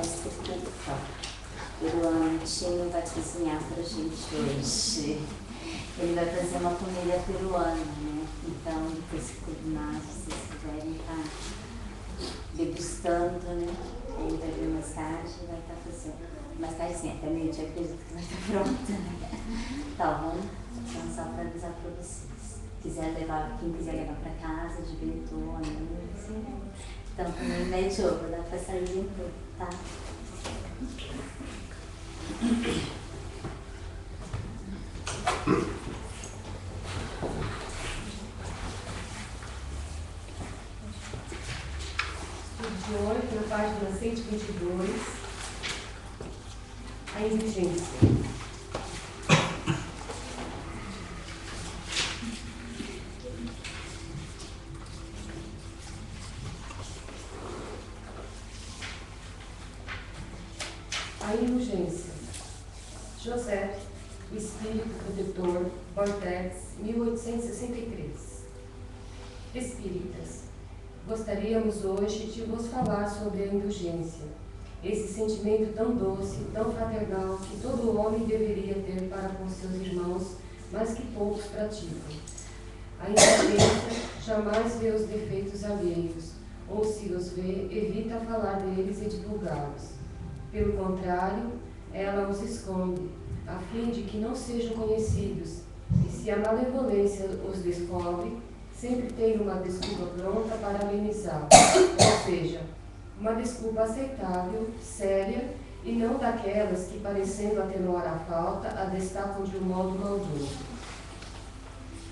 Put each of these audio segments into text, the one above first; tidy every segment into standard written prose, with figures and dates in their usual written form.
mestre peruano vai cozinhar pra gente hoje. Ele vai fazer uma comida peruana, né? Então, depois que terminar, se vocês quiserem estar degustando, né? Ele vai ver mais tarde e vai estar fazendo. Mais tarde, sim, até meio-dia, acredito que vai estar pronta, né? Então, só para avisar para vocês. Quem quiser levar para casa, de bentô, assim. Então, também mete ovo, dá para sair bentô, tá? De hoje, na página 122, a indulgência. A indulgência. José, o Espírito Protetor, Vortex, 1863. Espíritas, gostaríamos hoje de vos falar sobre a indulgência, esse sentimento tão doce, tão fraternal que todo homem deveria ter para com seus irmãos, mas que poucos praticam. A indulgência jamais vê os defeitos alheios, ou se os vê, evita falar deles e divulgá-los. Pelo contrário, ela os esconde, a fim de que não sejam conhecidos, e se a malevolência os descobre, sempre tem uma desculpa pronta para amenizá-lo, ou seja, uma desculpa aceitável, séria, e não daquelas que, parecendo atenuar a falta, a destacam de um modo maldoso.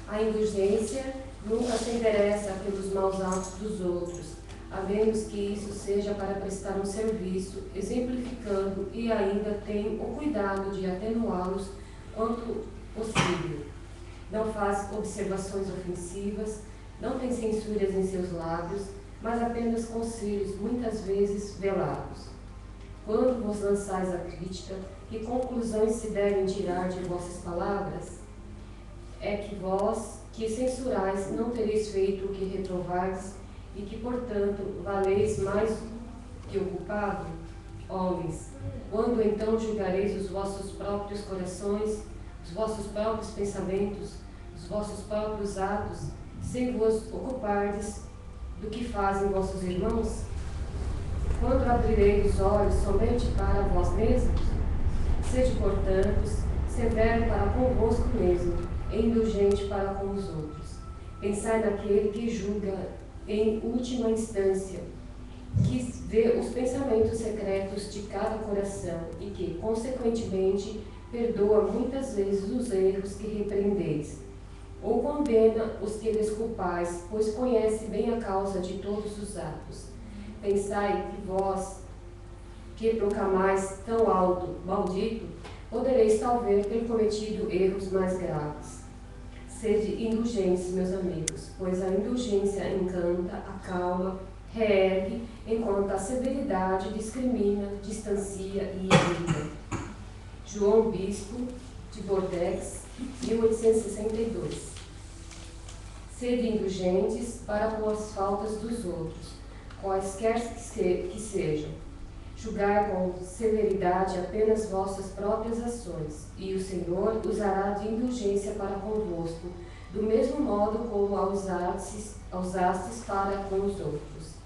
A indulgência nunca se interessa pelos maus atos dos outros, a menos que isso seja para prestar um serviço, exemplificando e ainda tem o cuidado de atenuá-los quanto possível. Não faz observações ofensivas, não tem censuras em seus lábios, mas apenas conselhos, muitas vezes velados. Quando vos lançais a crítica, que conclusões se devem tirar de vossas palavras? É que vós, que censurais, não tereis feito o que reprovais, e que, portanto, valeis mais que o culpado? Homens, quando então julgareis os vossos próprios corações, os vossos próprios pensamentos, os vossos próprios atos, sem vos ocupardes do que fazem vossos irmãos? Quando abrireis os olhos somente para vós mesmos? Sede, portanto, severo para convosco mesmo, e indulgente para com os outros. Pensai naquele que julga em última instância, que vê os pensamentos secretos de cada coração e que, consequentemente, perdoa muitas vezes os erros que repreendeis, ou condena os que desculpais, pois conhece bem a causa de todos os atos. Pensai que vós, que proclamais tão alto, maldito, podereis talvez ter cometido erros mais graves. Sede indulgentes, meus amigos, pois a indulgência encanta, acalma, reergue, enquanto a severidade discrimina, distancia e irrita. João Bispo, de Vortex, 1862. Sede indulgentes para com as faltas dos outros, quaisquer que sejam. Julgai com severidade apenas vossas próprias ações, e o Senhor usará de indulgência para convosco, do mesmo modo como a usastes para com os outros.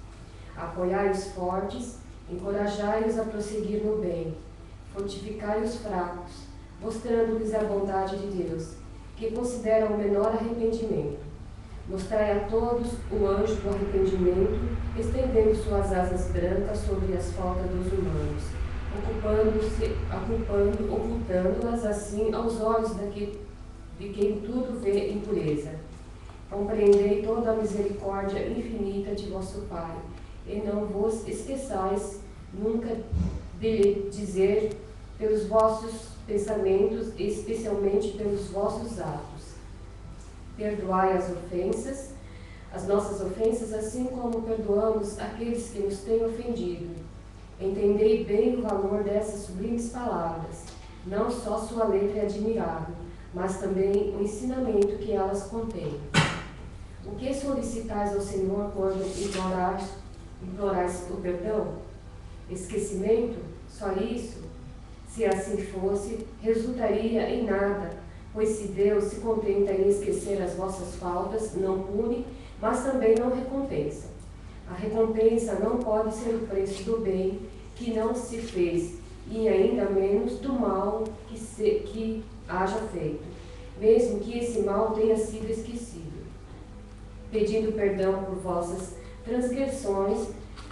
Apoiai os fortes, encorajai-os a prosseguir no bem, fortificai os fracos, mostrando-lhes a bondade de Deus, que considera o menor arrependimento. Mostrai a todos o anjo do arrependimento, estendendo suas asas brancas sobre as faltas dos humanos, ocultando-as assim aos olhos de quem tudo vê impureza. Compreendei toda a misericórdia infinita de vosso Pai, e não vos esqueçais nunca de dizer pelos vossos pensamentos, e especialmente pelos vossos atos. Perdoai as ofensas, as nossas ofensas, assim como perdoamos aqueles que nos têm ofendido. Entendei bem o valor dessas sublimes palavras. Não só sua letra é admirável, mas também o ensinamento que elas contêm. O que solicitais ao Senhor quando implorais o perdão? Esquecimento? Só isso? Se assim fosse, resultaria em nada, pois se Deus se contenta em esquecer as vossas faltas, não pune, mas também não recompensa. A recompensa não pode ser o preço do bem que não se fez, e ainda menos do mal que haja feito, mesmo que esse mal tenha sido esquecido. Pedindo perdão por vossas transgressões,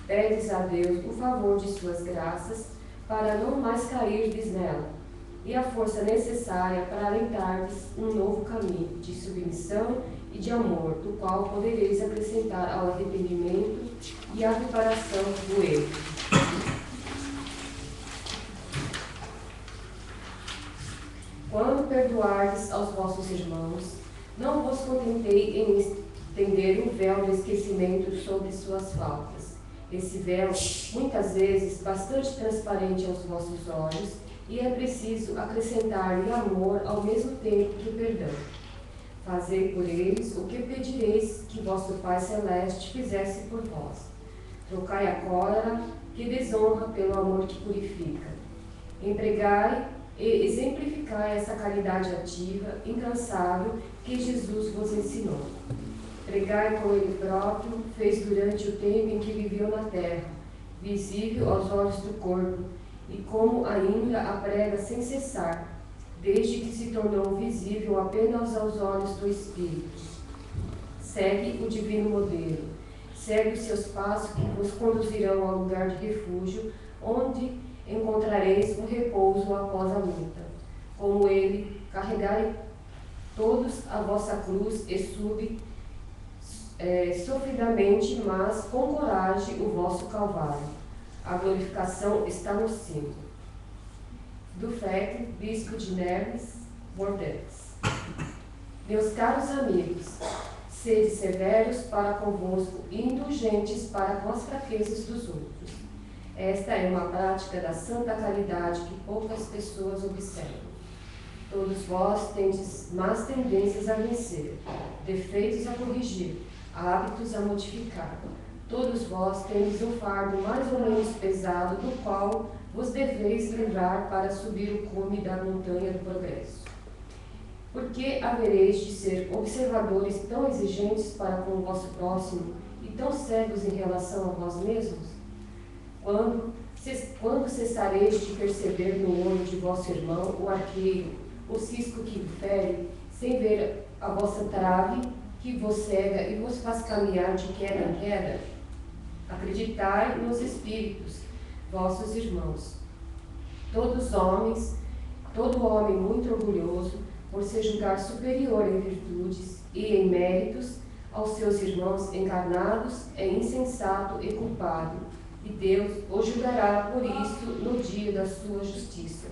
pedes a Deus o favor de suas graças, para não mais cairdes nela, e a força necessária para alentardes um novo caminho de submissão e de amor, do qual podereis acrescentar ao arrependimento e à reparação do erro. Quando perdoardes aos vossos irmãos, não vos contentei em estender o véu do esquecimento sobre suas faltas. Esse véu, muitas vezes, bastante transparente aos vossos olhos, e é preciso acrescentar-lhe amor ao mesmo tempo que perdão. Fazei por eles o que pedireis que vosso Pai Celeste fizesse por vós. Trocai a cólera que desonra pelo amor que purifica. Empregai e exemplificai essa caridade ativa, incansável, que Jesus vos ensinou. Pregai como Ele próprio fez durante o tempo em que viveu na terra, visível aos olhos do corpo, e como ainda a prega sem cessar, desde que se tornou visível apenas aos olhos do Espírito. Segue o divino modelo, segue os seus passos que vos conduzirão ao lugar de refúgio, onde encontrareis um repouso após a luta. Como ele, carregai todos a vossa cruz e subi sofridamente, mas com coragem, o vosso calvário. A glorificação está no cimo. Do Frete, Bispo de Neves, Bordeaux. Meus caros amigos, sede severos para convosco e indulgentes para com as fraquezas dos outros. Esta é uma prática da santa caridade que poucas pessoas observam. Todos vós tendes más tendências a vencer, defeitos a corrigir, hábitos a modificar. Todos vós tendes um fardo mais ou menos pesado, do qual vos deveis livrar para subir o cume da montanha do progresso. Por que havereis de ser observadores tão exigentes para com o vosso próximo e tão cegos em relação a vós mesmos? Quando cessareis de perceber no olho de vosso irmão o arqueiro, o cisco que lhe fere, sem ver a vossa trave que vos cega e vos faz caminhar de queda em queda? Acreditai nos espíritos, vossos irmãos. Todo homem muito orgulhoso, por se julgar superior em virtudes e em méritos aos seus irmãos encarnados, é insensato e culpado, e Deus o julgará por isso no dia da sua justiça.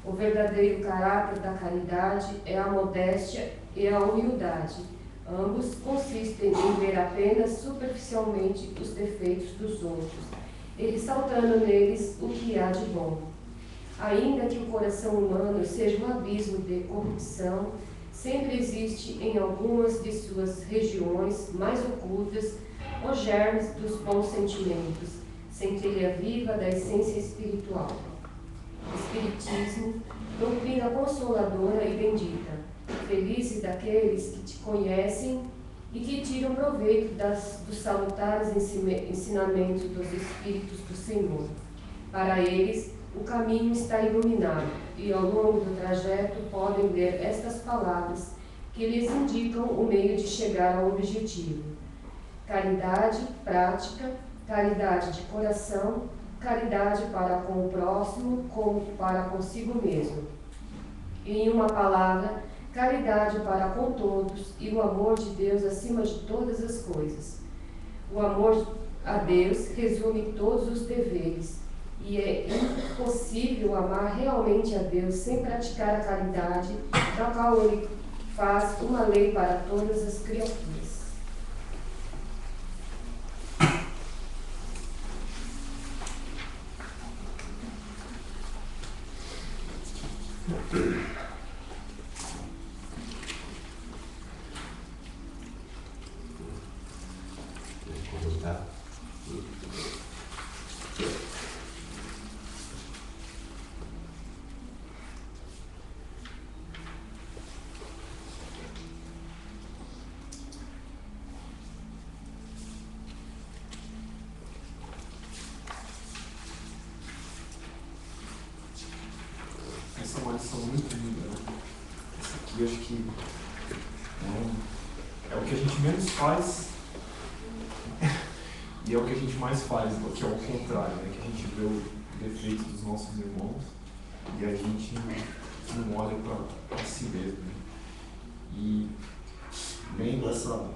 O verdadeiro caráter da caridade é a modéstia e a humildade. Ambos consistem em ver apenas superficialmente os defeitos dos outros e ressaltando neles o que há de bom. Ainda que o coração humano seja um abismo de corrupção, sempre existe em algumas de suas regiões mais ocultas os germes dos bons sentimentos, centelha viva da essência espiritual. Espiritismo, doutrina consoladora e bendita. Felizes daqueles que te conhecem e que tiram proveito dos salutares ensinamentos dos Espíritos do Senhor. Para eles, o caminho está iluminado e ao longo do trajeto podem ler estas palavras que lhes indicam o meio de chegar ao objetivo. Caridade prática, caridade de coração, caridade para com o próximo como para consigo mesmo. Em uma palavra, caridade para com todos e o amor de Deus acima de todas as coisas. O amor a Deus resume todos os deveres e é impossível amar realmente a Deus sem praticar a caridade, da qual Ele faz uma lei para todas as criaturas. aqui, acho que é o que a gente menos faz e é o que a gente mais faz, que é o contrário, né? Que a gente vê o defeito dos nossos irmãos e a gente não olha para si mesmo. Né? E vendo essa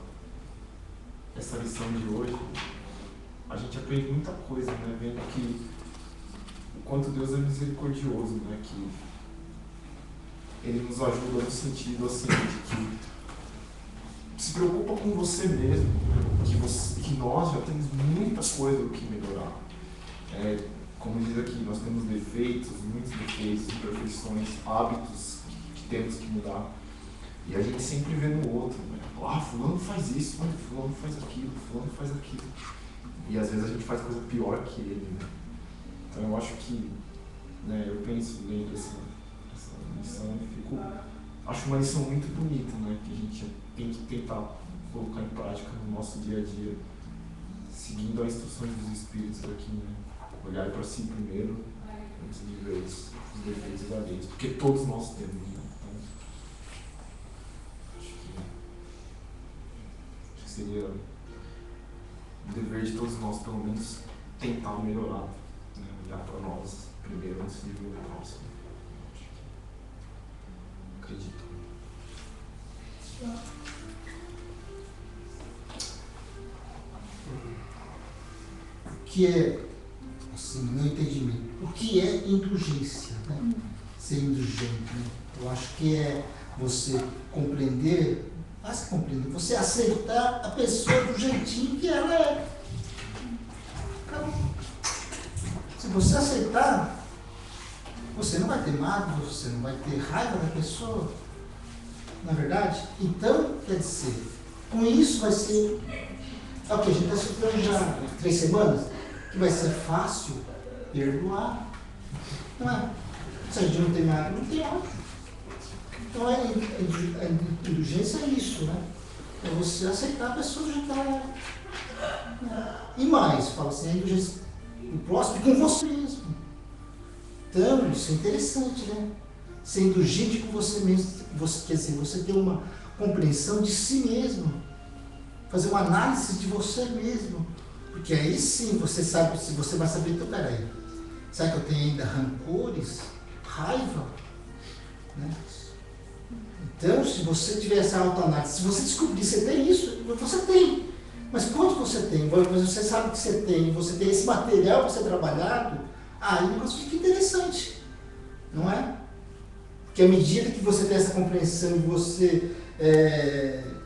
lição de hoje, a gente aprende muita coisa, né? Vendo que o quanto Deus é misericordioso, né? Que Ele nos ajuda no sentido assim, de que se preocupa com você mesmo, que nós já temos muita coisa que melhorar. Como diz aqui, nós temos defeitos, muitos defeitos, imperfeições, hábitos que temos que mudar. E a gente sempre vê no outro, né? Fulano faz isso, fulano faz aquilo, fulano faz aquilo. E às vezes a gente faz coisa pior que ele, né? Então eu acho que, né, eu penso lendo essa lição e acho uma lição muito bonita, né? Que a gente tem que tentar colocar em prática no nosso dia a dia, seguindo as instruções dos Espíritos aqui, né? Olhar para si primeiro, antes de ver os defeitos alheios, porque todos nós temos, né? Então, acho que seria o dever de todos nós, pelo menos, tentar melhorar, né? Olhar para nós primeiro antes de ver o próximo. Acredito. O que é, assim, no meu entendimento, o que é indulgência, né? Ser indulgente, né? Eu acho que é você compreender, você aceitar a pessoa do jeitinho que ela é. Então, se você aceitar, você não vai ter mágoa, você não vai ter raiva da pessoa, na verdade. Então, quer dizer, com isso vai ser, é o que a gente está estudando já 3 semanas, que vai ser fácil perdoar, não é? Se a gente não tem mágoa, não tem ódio. Então, a indulgência é isso, né? É você aceitar a pessoa do jeito que ela é. E mais, fala assim, a indulgência do próximo com você mesmo. Então, isso é interessante, né? Ser indulgente com você mesmo, quer dizer, você ter uma compreensão de si mesmo, fazer uma análise de você mesmo, porque aí sim você sabe, se você vai saber, então peraí, será que eu tenho ainda rancores, raiva? Né? Então, se você tiver essa autoanálise, se você descobrir que você tem isso, você tem. Mas quanto você tem? Mas você sabe que você tem esse material para ser trabalhado, aí o negócio fica interessante, não é? Porque à medida que você tem essa compreensão e você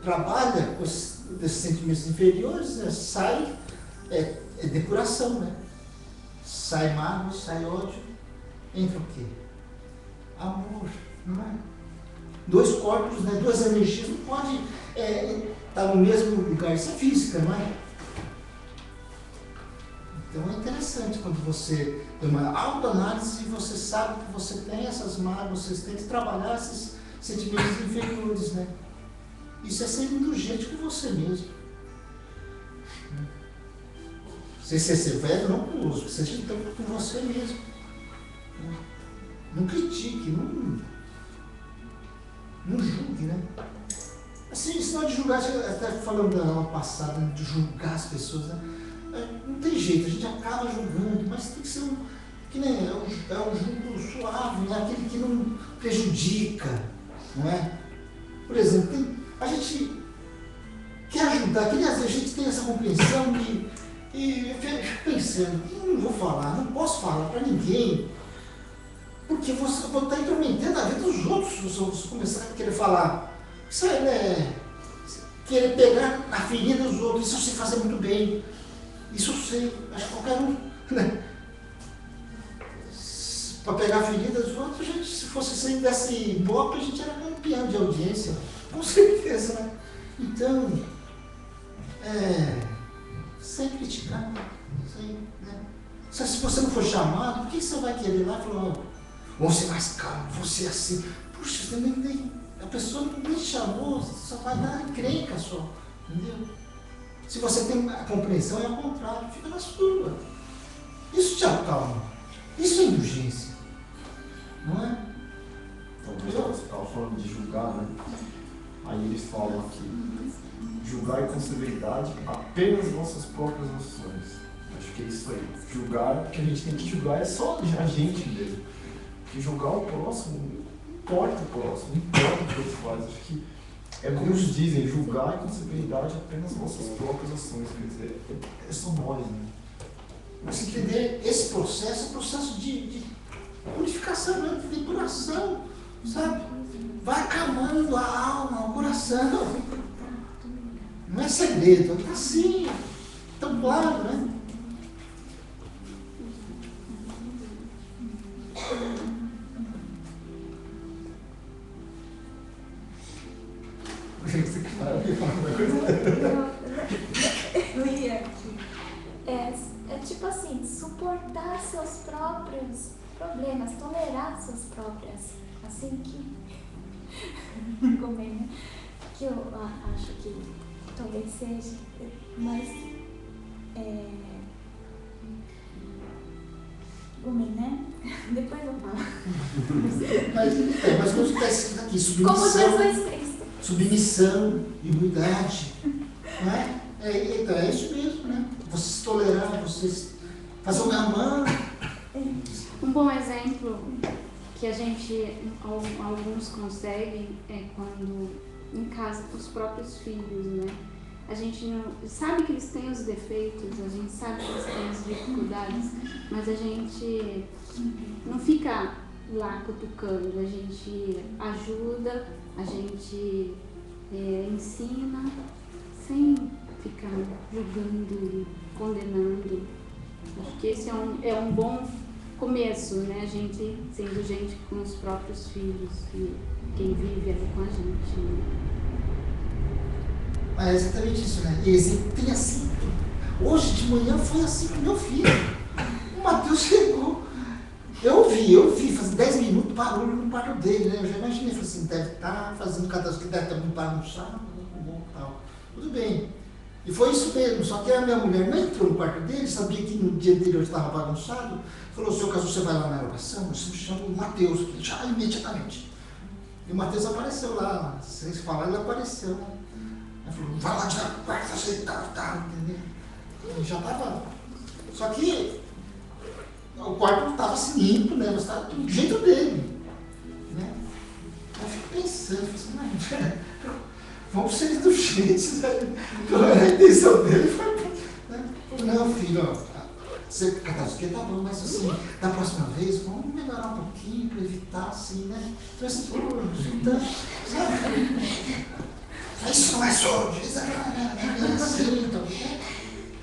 trabalha com esses sentimentos inferiores, né, sai depuração, né? Sai mágoa, sai ódio, entra o quê? Amor, não é? 2 corpos, né, 2 energias não podem estar no mesmo lugar, isso é física, não é? Então é interessante quando você tem uma autoanálise e você sabe que você tem essas mágoas, você tem que trabalhar esses sentimentos inferiores, né? Isso é ser indulgente com você mesmo. Você ser severo não com o outro, seja então com você mesmo. Não critique, não julgue, né? Assim, se não de julgar, até falando da aula passada, de julgar as pessoas, né? Não tem jeito, a gente acaba julgando, mas tem que ser que nem é um julgo suave, né? Aquele que não prejudica, não é? Por exemplo, a gente quer ajudar, que às vezes a gente tem essa compreensão e pensando, não vou falar, não posso falar para ninguém, porque você vai estar intrometendo a vida dos outros se você começar a querer falar. Isso querer pegar a ferida dos outros, isso eu sei fazer muito bem. Isso eu sei, acho que qualquer um, né? Para pegar a ferida dos outros, a gente, se fosse sempre desse Ibope, a gente era campeão de audiência, com certeza, né? Então, sem criticar, né? Se você não for chamado, por que você vai querer ir lá e falar, vou ser mais calmo, vou ser assim? Puxa, você a pessoa não te chamou, só vai dar encrenca só, entendeu? Se você tem a compreensão, é ao contrário, fica na sua. Isso te acalma. Isso é indulgência. Não é? Então, você estava falando falando de julgar, né? Aí eles falam aqui, julgar com severidade apenas nossas próprias ações. Acho que é isso aí. Julgar, o que a gente tem que julgar é só a gente mesmo. Porque julgar o próximo, não importa o próximo, não importa o que ele faz. Acho que é como eles dizem, julgar com severidade apenas nossas próprias ações. Quer dizer, é só nós, né? Mas entender esse processo é um processo de purificação, né? De depuração, sabe? Vai acalmando a alma, o coração. Não é segredo, está assim, tão claro, né? Eu ia aqui. É tipo assim, suportar seus próprios problemas, tolerar suas próprias, assim que, como é, né? Que eu acho que talvez seja, mas como é, né? Depois eu falo. Mas como está escrito aqui, Como submissão, Jesus Cristo. submissão, humildade, não é? Então é isso mesmo, né? Você se tolerar, você fazer um gamão. Um bom exemplo que a gente, alguns conseguem, é quando em casa, com os próprios filhos, né? A gente não, sabe que eles têm os defeitos, a gente sabe que eles têm as dificuldades, mas a gente não fica lá cutucando, a gente ajuda, a gente ensina, sem ficar julgando e condenando. Acho que esse é um bom começo, né? A gente sendo gente com os próprios filhos e quem vive ali com a gente. Né? É exatamente isso, né? Exemplo tem assim. Hoje de manhã foi assim com meu filho. O Matheus chegou. Eu vi, faz 10 minutos, barulho no quarto dele, né? Eu já imaginei, falei assim, deve estar fazendo cadastro, que deve estar muito bagunçado, tal. Tudo bem. E foi isso mesmo, só que a minha mulher não entrou no quarto dele, sabia que no dia anterior estava bagunçado, falou, seu caso você vai lá na oração, você me chama o Matheus, já imediatamente. E o Matheus apareceu lá, vocês falaram, ele apareceu, né? Ele falou, vai lá tirar o quarto, ajeitar, tá, entendeu? Ele já estava. Só que o quarto não estava assim limpo, né? Mas estava do jeito dele. Né? Eu fico pensando, assim, vamos ser indulgentes, né? A intenção dele foi. Né? Não, filho, ó, você cadastra tá bom, mas assim, da próxima vez vamos melhorar um pouquinho para evitar assim, né? Então assim, então, sabe? Isso não é sujo, isso é assim, então,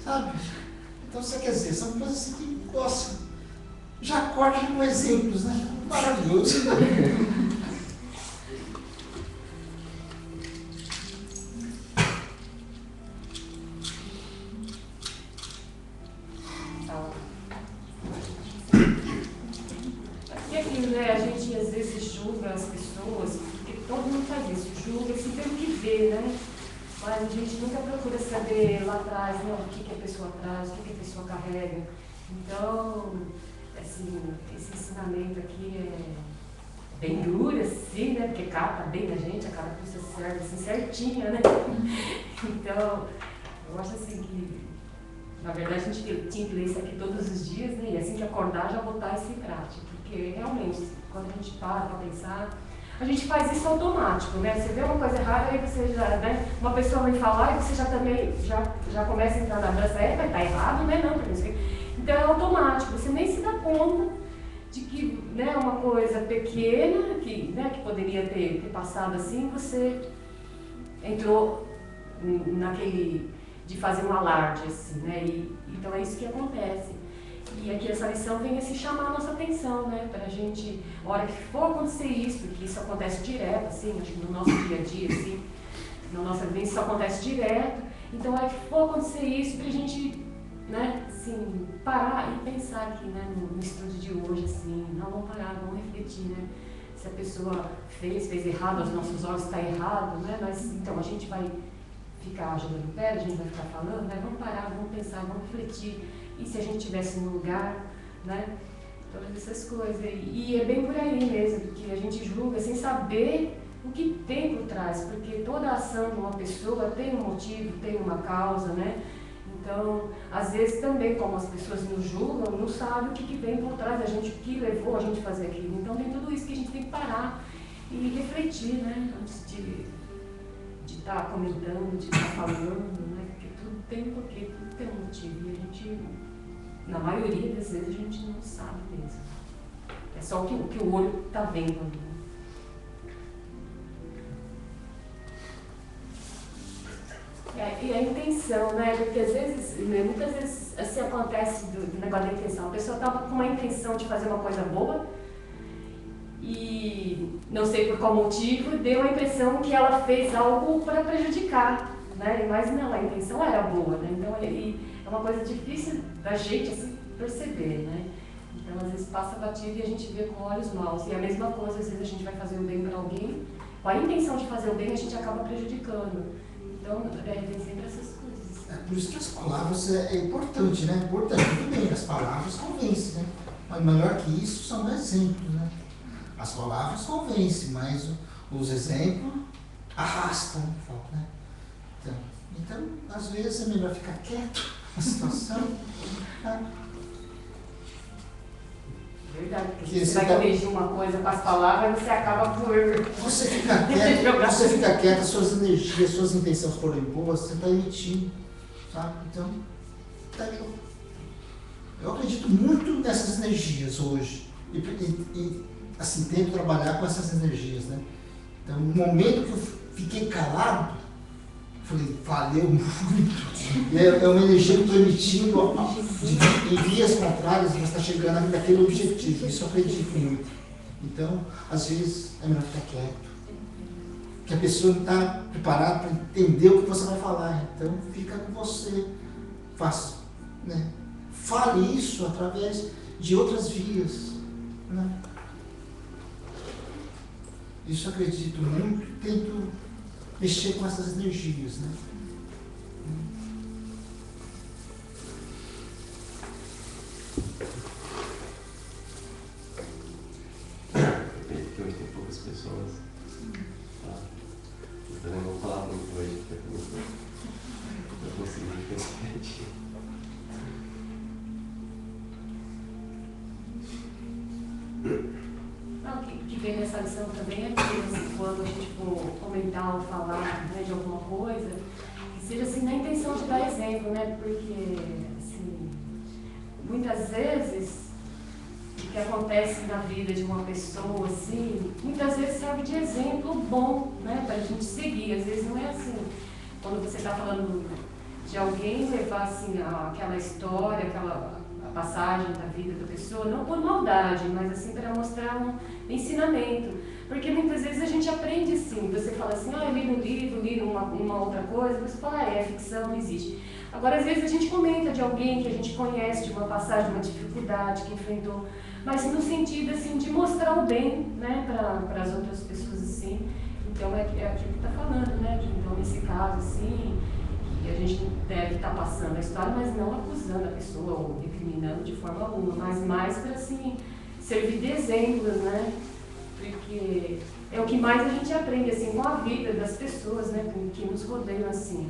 sabe? Então você quer dizer, são coisas assim que gostam. Já acorda com exemplos, né? Maravilhoso. E aquilo, né? A gente às vezes julga as pessoas, porque todo mundo faz isso, julga assim pelo que vê, né? Mas a gente nunca procura saber lá atrás, né? O que a pessoa traz, o que a pessoa carrega. Então, assim, esse ensinamento aqui é bem duro, assim, né? Porque cata bem na gente, a carapuça serve assim certinha, né? Então, eu acho assim que, na verdade, a gente tinha que ler isso aqui todos os dias, né? E assim que acordar, já botar isso em prática. Porque, realmente, quando a gente para pensar, a gente faz isso automático, né? Você vê uma coisa errada, aí você já, né? Uma pessoa vem falar e você já também, já começa a entrar na dança, mas tá errado, né? Não, então é automático, você nem se dá conta de que, né, uma coisa pequena, que, né, que poderia ter passado assim, você entrou naquele de fazer um alarde, assim, né? Então é isso que acontece. E aqui essa lição vem assim chamar a nossa atenção, né? Para a gente, a hora que for acontecer isso, porque isso acontece direto, assim, acho que no nosso dia a dia, assim, na nossa vida isso acontece direto. Então a hora que for acontecer isso, para a gente, né, assim, parar e pensar aqui, né, no estudo de hoje, assim, não vamos parar, vamos refletir, né? Se a pessoa fez errado, aos nossos olhos está errado, né? Mas então a gente vai ficar jogando pedra, a gente vai ficar falando, né? Vamos parar, vamos pensar, vamos refletir. E se a gente estivesse no lugar, né? Todas essas coisas. E é bem por aí mesmo, porque a gente julga sem saber o que tem por trás, porque toda ação de uma pessoa tem um motivo, tem uma causa, né? Então, às vezes também, como as pessoas nos julgam, não sabem o que vem por trás da gente, o que levou a gente a fazer aquilo. Então tem tudo isso que a gente tem que parar e refletir, né? Antes de estar comentando, de estar falando, né? Porque tudo tem um porquê, tudo tem um motivo. E a gente, na maioria das vezes, a gente não sabe mesmo. É só o que o olho está vendo ali. E a intenção, né? Porque às vezes, muitas vezes assim acontece do negócio da intenção. A pessoa estava com uma intenção de fazer uma coisa boa e, não sei por qual motivo, deu a impressão que ela fez algo para prejudicar, né? Mas não, a intenção era boa, né? Então, é uma coisa difícil da gente assim, perceber, né? Então, às vezes passa batido e a gente vê com olhos maus. E a mesma coisa, às vezes a gente vai fazer o bem para alguém, com a intenção de fazer o bem, a gente acaba prejudicando. Então, tem sempre essas coisas. É por isso que as palavras é importante, né? Importante, tudo bem, as palavras convencem, né? Mas melhor que isso são exemplos, né? As palavras convencem, mas os exemplos arrastam, né? Então, às vezes é melhor ficar quieto na situação. Né? Verdade, porque você vai corrigir uma coisa com as palavras, você acaba por... Você fica quieto, suas energias, suas intenções forem boas, você está emitindo, sabe? Então, tá de jogo. Eu acredito muito nessas energias hoje. E assim, tento trabalhar com essas energias, né? Então, no momento que eu fiquei calado, falei, valeu muito. É uma energia que eu estou emitindo em vias contrárias, mas está chegando naquele objetivo. Isso eu acredito muito. Então, às vezes, é melhor ficar quieto. Porque a pessoa não está preparada para entender o que você vai falar. Então, fica com você. Faça, né? Fale isso através de outras vias. Né? Isso eu acredito muito. Tento mexer com essas energias, né? Porque hoje tem poucas pessoas. Tá? Eu também não vou falar muito hoje, porque eu consegui refletir. Que vem nessa lição também é que assim, quando a gente for comentar ou falar, né, de alguma coisa, que seja assim, na intenção de dar exemplo, né? Porque assim, muitas vezes o que acontece na vida de uma pessoa, assim, muitas vezes serve de exemplo bom, né, para a gente seguir. Às vezes não é assim, quando você está falando de alguém levar assim, aquela história, a passagem da vida da pessoa, não por maldade, mas assim para mostrar um ensinamento. Porque muitas vezes a gente aprende assim, você fala assim, eu li no livro, li uma outra coisa, você fala, é ficção, não existe. Agora, às vezes a gente comenta de alguém que a gente conhece, de uma passagem, de uma dificuldade que enfrentou, mas no sentido assim, de mostrar o bem, né, para as outras pessoas assim. Então é aquilo que está falando, né? Então nesse caso assim, e a gente deve estar passando a história, mas não acusando a pessoa ou recriminando de forma alguma, mas mais para assim, servir de exemplos, né? Porque é o que mais a gente aprende assim, com a vida das pessoas, né? Que nos rodeiam assim.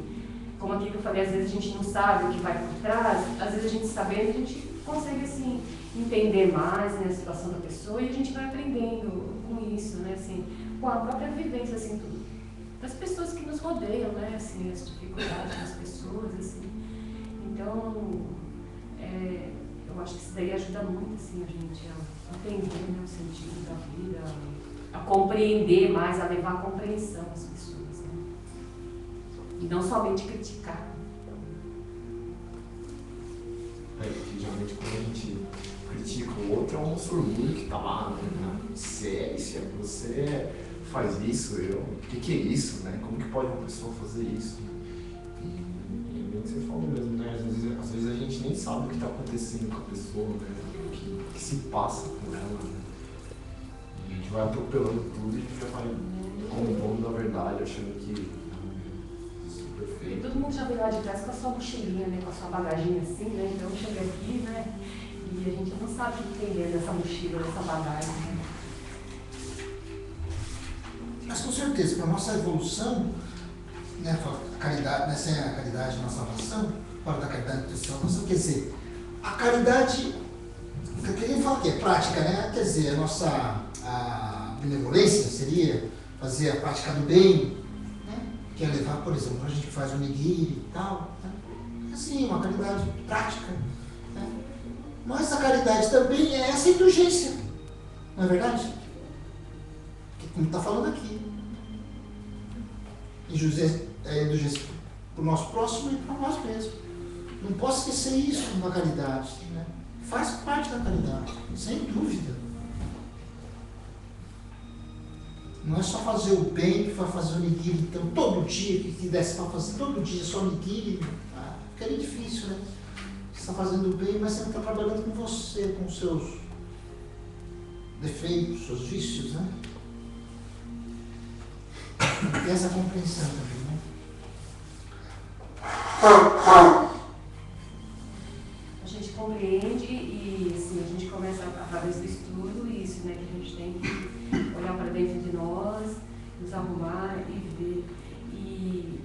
Como aqui que eu falei, às vezes a gente não sabe o que vai por trás, às vezes a gente sabendo, a gente consegue assim, entender mais, né, a situação da pessoa e a gente vai aprendendo com isso, né? Assim, com a própria vivência assim, das pessoas que nos rodeiam, né? Assim, as dificuldades das pessoas, assim. Então, eu acho que isso daí ajuda muito, assim, a gente a entender, né, o sentido da vida, a compreender mais, a levar a compreensão às pessoas, né? E não somente criticar. Geralmente quando a gente critica o outro, é um nosso orgulho que tá lá, né? Se você faz isso, o que é isso, né? Como que pode uma pessoa fazer isso? E bem que você falou mesmo, né? Às vezes a gente nem sabe o que está acontecendo com a pessoa, né? O que se passa com ela, né? E a gente vai atropelando tudo e a gente já vai compondo da verdade, achando que isso é perfeito. Todo mundo já veio lá de trás com a sua mochilinha, né? Com a sua bagaginha assim, né? Então chega aqui, né? E a gente não sabe o que tem dentro dessa mochila, dessa bagagem, né? Mas com certeza, para a nossa evolução, né, a caridade, né, sem a caridade na salvação, fora da caridade na salvação, quer dizer, a caridade, quem fala que é prática, né? Quer dizer, a benevolência seria fazer a prática do bem, né? Que é levar, por exemplo, a gente faz o nigiri e tal, né? Assim, uma caridade prática, né? Mas a caridade também é essa indulgência, não é verdade? Como está falando aqui. Indulgência para o nosso próximo e para nós mesmos. Não posso esquecer isso na caridade, né? Faz parte da caridade, sem dúvida. Não é só fazer o bem para fazer o nigiri, então todo dia, que desse para fazer todo dia só nigiri, ficaria difícil, né? Você está fazendo o bem, mas você não está trabalhando com você, com os seus defeitos, seus vícios, né? Tem essa compreensão também, né? A gente compreende e assim, a gente começa através do estudo isso, né, que a gente tem que olhar para dentro de nós, nos arrumar e viver. E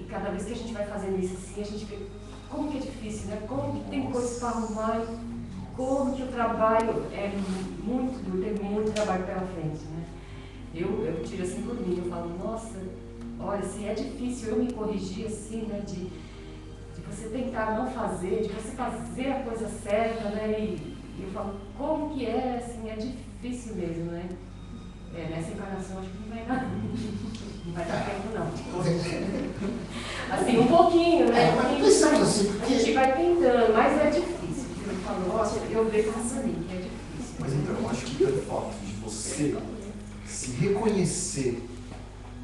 cada vez que a gente vai fazendo isso assim, a gente vê como que é difícil, né? Como que tem coisas para arrumar, como que o trabalho é muito duro, tem muito trabalho pela frente, né? Eu tiro assim por mim, eu falo, nossa, olha, se é difícil eu me corrigir assim, né, de você tentar não fazer, de você fazer a coisa certa, né, e eu falo, como que é, assim, é difícil mesmo, né? Nessa encarnação acho que não vai dar, não vai dar tempo não. Assim, um pouquinho, né? A gente vai tentando, mas é difícil. Eu falo, nossa, eu vejo isso ali, que é difícil. Mas então, eu acho que pelo fato de você se reconhecer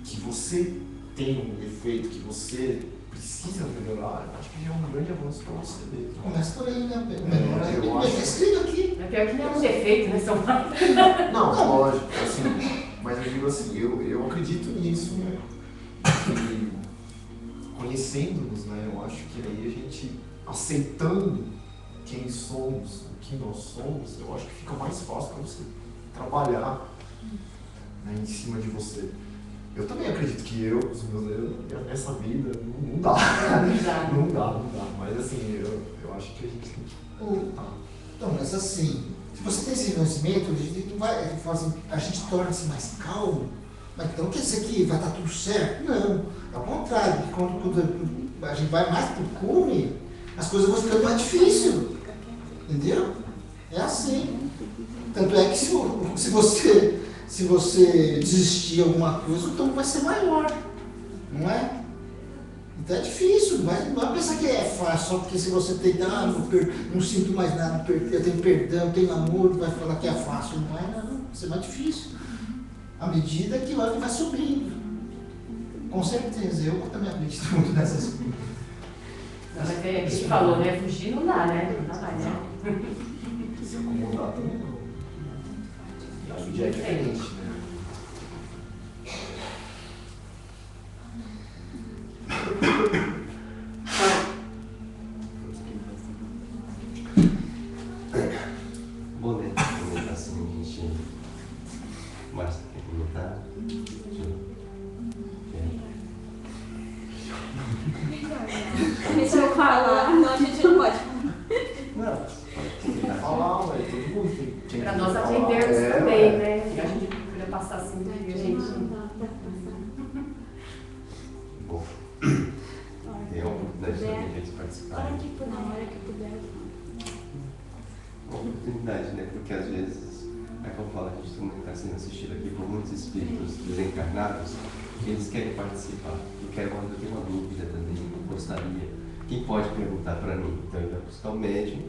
que você tem um defeito, que você precisa melhorar, eu acho que já é um grande avanço para você mesmo. Começa por aí, né? Eu acho. Escrito aqui. É pior que não é um defeito, né? São... Não, lógico, assim, mas eu digo assim, eu acredito nisso, né? E conhecendo-nos, né? Eu acho que aí a gente aceitando quem somos, o que nós somos, eu acho que fica mais fácil para você trabalhar, né, em cima de você. Eu também acredito que os meus erros nessa vida não dá. Não dá. Mas assim, eu acho que a gente tem que lutar. Então, mas assim, se você tem esse conhecimento, a gente não vai, assim, a gente torna-se mais calmo, mas então quer dizer que vai estar tudo certo? Não. É o contrário, quando a gente vai mais pro cume, as coisas vão ficando mais difíceis. Entendeu? É assim. Tanto é que se você desistir de alguma coisa, o tombo vai ser maior. Não é? Então é difícil, mas não vai pensar que é fácil, só porque se você tem, não sinto mais nada, eu tenho perdão, tenho amor, vai falar que é fácil. Não é, não. Vai ser mais difícil. À medida que o ano vai subindo. Com certeza, eu também acredito muito nessas coisas. Não, mas é o que ele falou, né? Fugir não dá, né? Não dá mais, né? Se acomodar também não. A vida é diferente, né? Bom, né? Comentar assim, a gente. Márcia, quer comentar? Deixa eu falar. Não, a gente não pode. Não, falar, ué, todo mundo tem Para nós aprendermos também, né? A gente procura passar assim do que a gente. Bom, tem a oportunidade também de eles participarem. Na hora que puder. Uma oportunidade, né? Porque às vezes, é como eu falo, a gente também está sendo assistido aqui por muitos espíritos desencarnados, que eles querem participar. Eu tenho uma dúvida também, eu gostaria. Quem pode perguntar para mim? Então ele vai buscar o médium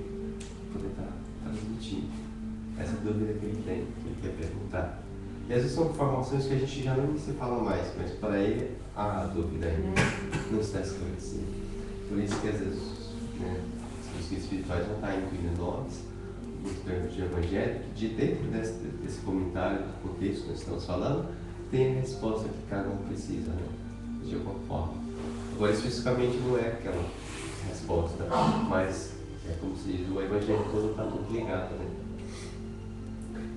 para poder estar transmitindo essa dúvida que ele tem, que ele quer perguntar. E às vezes são informações que a gente já não se fala mais, mas para ele a dúvida ainda não está esclarecida. Por isso que às vezes, né, os guias espirituais vão estar incluindo nomes nos termos de evangelho, que dentro desse comentário, do contexto que nós estamos falando, tem a resposta que cada um precisa, né, de alguma forma. Agora, especificamente não é aquela resposta, mas é como se diz, o evangelho todo está muito ligado, né?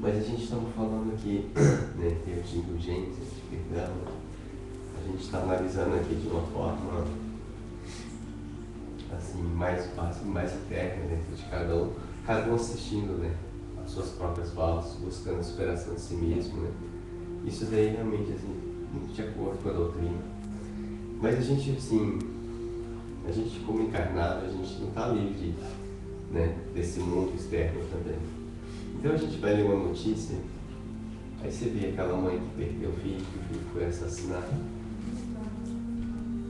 Mas a gente estava falando aqui, né, em termos de indulgência, de perdão, a gente está analisando aqui de uma forma assim, mais básica, mais interna dentro de cada um assistindo, né, as suas próprias falas, buscando a superação de si mesmo, né. Isso daí realmente, assim, muito de acordo com a doutrina. Mas a gente, assim, a gente como encarnado, a gente não está livre, né, desse mundo externo também. Então a gente vai ler uma notícia, aí você vê aquela mãe que perdeu o filho, que o filho foi assassinado.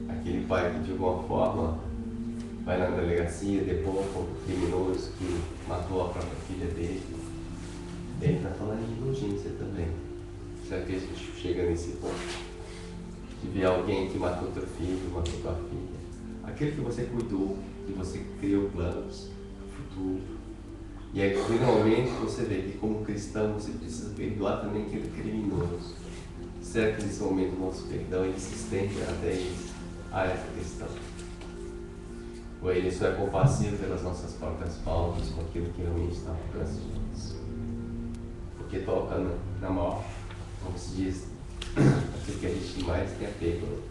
Aquele pai que de alguma forma vai na delegacia, depor como criminoso que matou a própria filha dele. Ele está falando de indulgência também. Será que a gente chega nesse ponto? De ver alguém que matou teu filho, matou tua filha. Aquele que você cuidou, que você criou planos, futuro. E aí, finalmente, você vê que como cristão você precisa perdoar também aquele criminoso. Será que nesse momento o nosso perdão ele se estende até a essa questão? Ou ele só é compassivo pelas nossas próprias faltas com aquilo que realmente está por trás de nós? Porque toca na maior, como se diz, aquilo que a gente mais tem apego.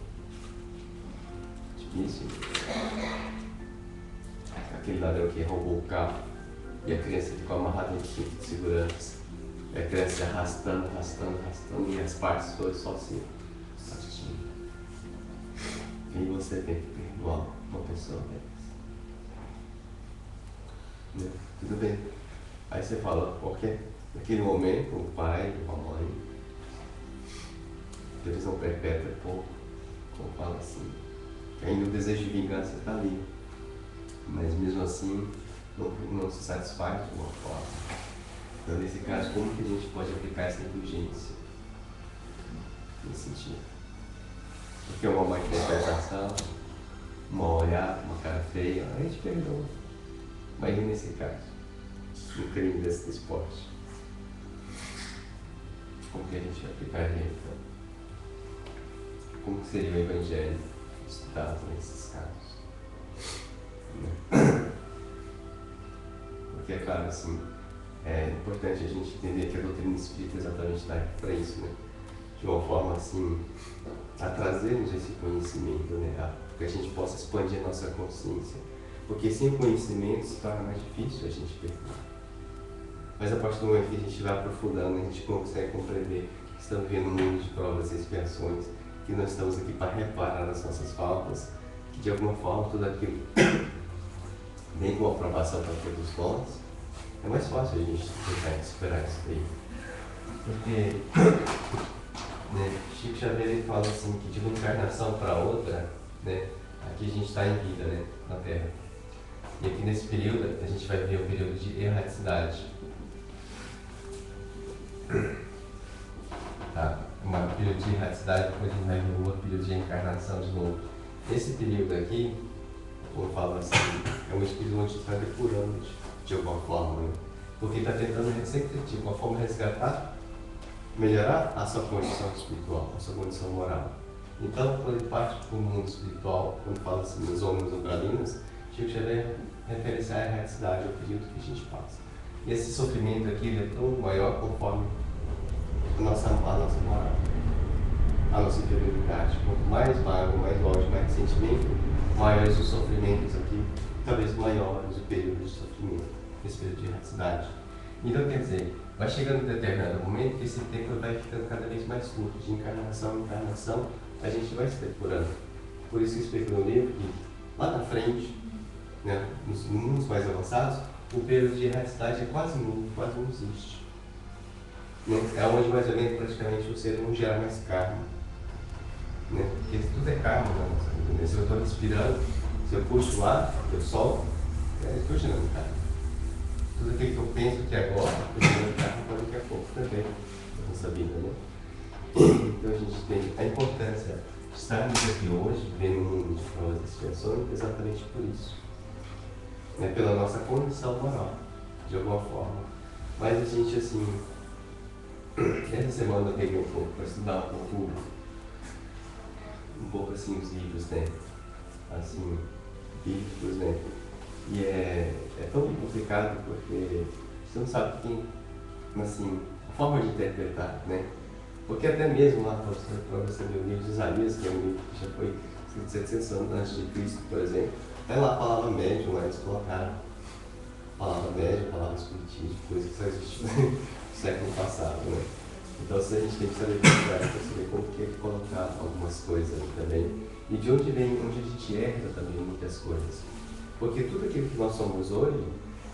Difícil. Aquele ladrão que roubou o carro e a criança ficou amarrada no cinto de segurança. E a criança se arrastando e as partes todas só se partindo. E você tem que perdoar uma pessoa dessa. Tudo bem. Aí você fala, porque naquele momento o pai, a mãe, prisão perpétua é pouco, como fala assim. Ainda o desejo de vingança está ali. Mas mesmo assim não se satisfaz de uma forma. Então nesse caso, como que a gente pode aplicar essa indulgência? Nesse sentido. Porque uma má interpretação, uma olhada, uma cara feia, a gente perdoa. Mas e nesse caso? No crime desse esporte? Como que a gente aplicaria então? Como seria o Evangelho estudado nesses casos? Porque é claro, assim, é importante a gente entender que a doutrina espírita exatamente está aqui para isso, né? De uma forma assim, a trazermos esse conhecimento, né? Para que a gente possa expandir a nossa consciência. Porque sem o conhecimento se torna mais difícil a gente perdoar. Mas a partir do momento que a gente vai aprofundando, a gente consegue compreender que estamos vivendo um mundo de provas e expiações, que nós estamos aqui para reparar as nossas faltas, que de alguma forma tudo aquilo vem com a aprovação para todos nós, é mais fácil a gente tentar superar isso daí. Porque né, Chico Xavier ele fala assim que de uma encarnação para outra, né, aqui a gente está em vida, né, na Terra. E aqui nesse período a gente vai ver o período de erraticidade. Tá, um período de erraticidade, depois a gente vai ver um outro período de encarnação de novo. Esse período aqui, como eu falo assim, é um espírito onde está depurando de alguma forma, né? Porque está tentando de alguma forma resgatar, melhorar a sua condição espiritual, a sua condição moral. Então, quando ele parte para o mundo espiritual, quando fala assim nos homens umbralinos, Chico Xavier refere-se à erraticidade, ao período que a gente passa. E esse sofrimento aqui é tão maior conforme a nossa moral, a nossa interioridade. Quanto mais vago, mais longe, mais ressentimento, maiores os sofrimentos aqui, talvez maiores o período de sofrimento, esse período de erraticidade. Então, quer dizer, vai chegando um determinado momento que esse tempo vai ficando cada vez mais curto, de encarnação em encarnação, a gente vai se depurando. Por isso que eu explico no livro que lá na frente, né, nos mundos mais avançados, o período de erraticidade é quase nulo, quase não existe. Né? É onde mais ou menos praticamente o ser não gera mais karma. Né? Porque tudo é karma na nossa vida. Né? Se eu estou respirando, se eu puxo lá, eu solto, estou gerando karma. Tudo aquilo que eu penso que agora, estou gerando karma para daqui a pouco também, na nossa vida. Né? Então a gente tem a importância de estarmos aqui hoje, vivendo um mundo de provas e expiações, exatamente por isso. Né? Pela nossa condição moral, de alguma forma. Mas a gente, assim, essa semana eu peguei um pouco para estudar um pouco assim os livros, né? Assim, bíblicos, né? E é tão complicado porque você não sabe assim, a forma de interpretar, né? Porque até mesmo lá para você ver o livro de Isaías, que é um livro que já foi escrito 700 anos antes de Cristo, por exemplo, até lá a palavra médium, lá eles colocaram a palavra médium, a palavra espiritismo, coisa que só existiu no século passado, né? Então a gente tem que saber procurar para saber como que colocar algumas coisas ali também. E de onde vem, onde a gente herda também muitas coisas. Porque tudo aquilo que nós somos hoje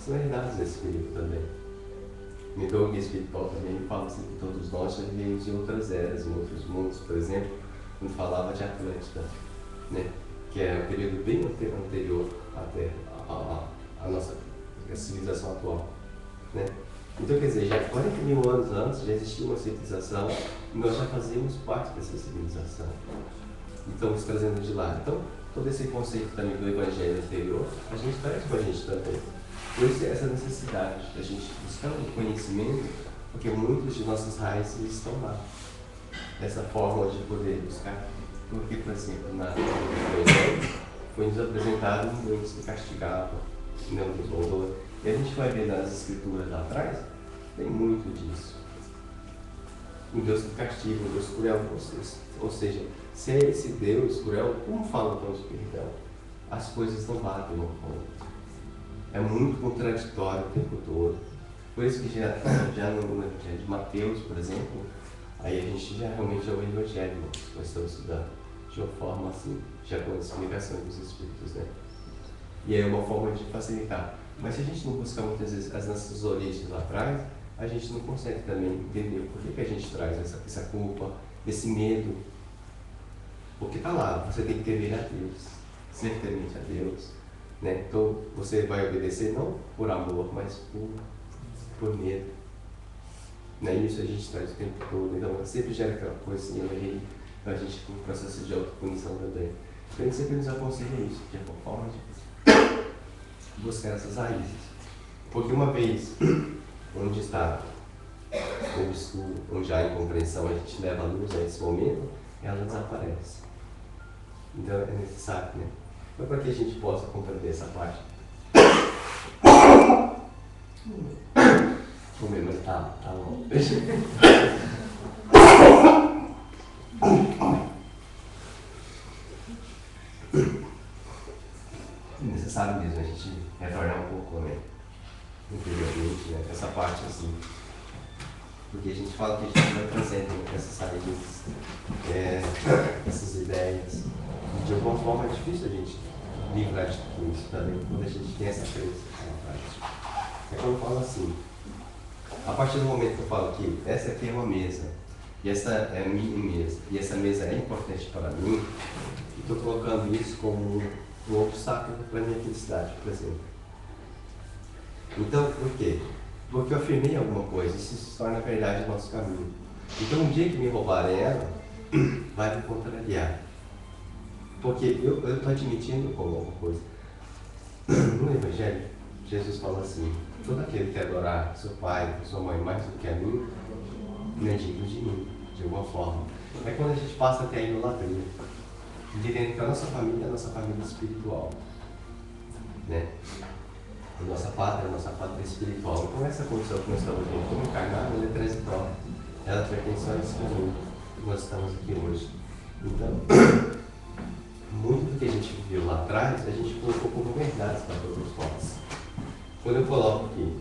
são herdados desse período também. O meu guia espiritual também fala assim que todos nós já vivemos em outras eras, em outros mundos. Por exemplo, quando falava de Atlântida, né? Que é um período bem anterior à Terra, à nossa civilização atual, né? Então, quer dizer, já 40 mil anos antes já existia uma civilização e nós já fazíamos parte dessa civilização. Então, estamos trazendo de lá. Então, todo esse conceito também do Evangelho anterior, a gente traz com a gente também. Por isso, essa necessidade da gente buscar o conhecimento, porque muitos de nossas raízes estão lá. Essa forma de poder buscar. Porque, por exemplo, na Evangelho, foi nos apresentado um Deus que castigava, não nos louvor. E a gente vai ver nas escrituras lá atrás, tem muito disso. Um Deus que castiga, um Deus cruel com vocês. Ou seja, se é esse Deus cruel, como fala então de perdão? As coisas não batem uma com a outra. É muito contraditório o tempo todo. Por isso que já no Evangelho de Mateus, por exemplo, aí a gente já realmente é o Evangelho, nós estamos estudando de uma forma assim, já com a explicação dos Espíritos, né? E é uma forma de facilitar. Mas se a gente não buscar muitas vezes as nossas origens lá atrás, a gente não consegue também entender por que a gente traz essa culpa, esse medo. Porque está lá, você tem que temer a Deus, ser temente a Deus, né? Então você vai obedecer não por amor, mas por medo. Né? Isso a gente traz o tempo todo, então sempre gera aquela coisa assim, aí a gente com o processo de autopunição também. Então ele sempre nos aconselha isso, de alguma forma de buscar essas raízes. Porque uma vez onde está o escuro, onde há incompreensão, a gente leva a luz a esse momento, ela desaparece. Então é necessário, né? Mas para que a gente possa compreender essa parte. Comer, mas tá bom. É necessário mesmo a gente retornar um pouco, né? Interiormente, né? Essa parte assim. Porque a gente fala que a gente vai trazendo essas raízes, essas ideias. De alguma forma é difícil a gente livrar de tudo isso também, quando a gente tem essa crença na prática. É quando eu falo assim, a partir do momento que eu falo que essa aqui é uma mesa, e essa é a minha mesa, e essa mesa é importante para mim, estou colocando isso como um obstáculo para a minha felicidade, por exemplo. Então, por quê? Porque eu afirmei alguma coisa, isso se torna verdade no nosso caminho. Então, um dia que me roubarem ela, vai me contrariar. Porque eu estou admitindo como alguma coisa. No Evangelho, Jesus fala assim, todo aquele que adorar seu pai, sua mãe mais do que a mim, não é digno de mim, de alguma forma. É quando a gente passa até a idolatria, entendendo que a nossa família é a nossa família espiritual. Né? A nossa pátria espiritual. Então essa condição que nós estamos vendo como encarnado, ela é transitória. Ela pertence a esse caminho que nós estamos aqui hoje. Então, muito do que a gente viu lá atrás, a gente colocou como verdades para todos nós. Quando eu coloco aqui,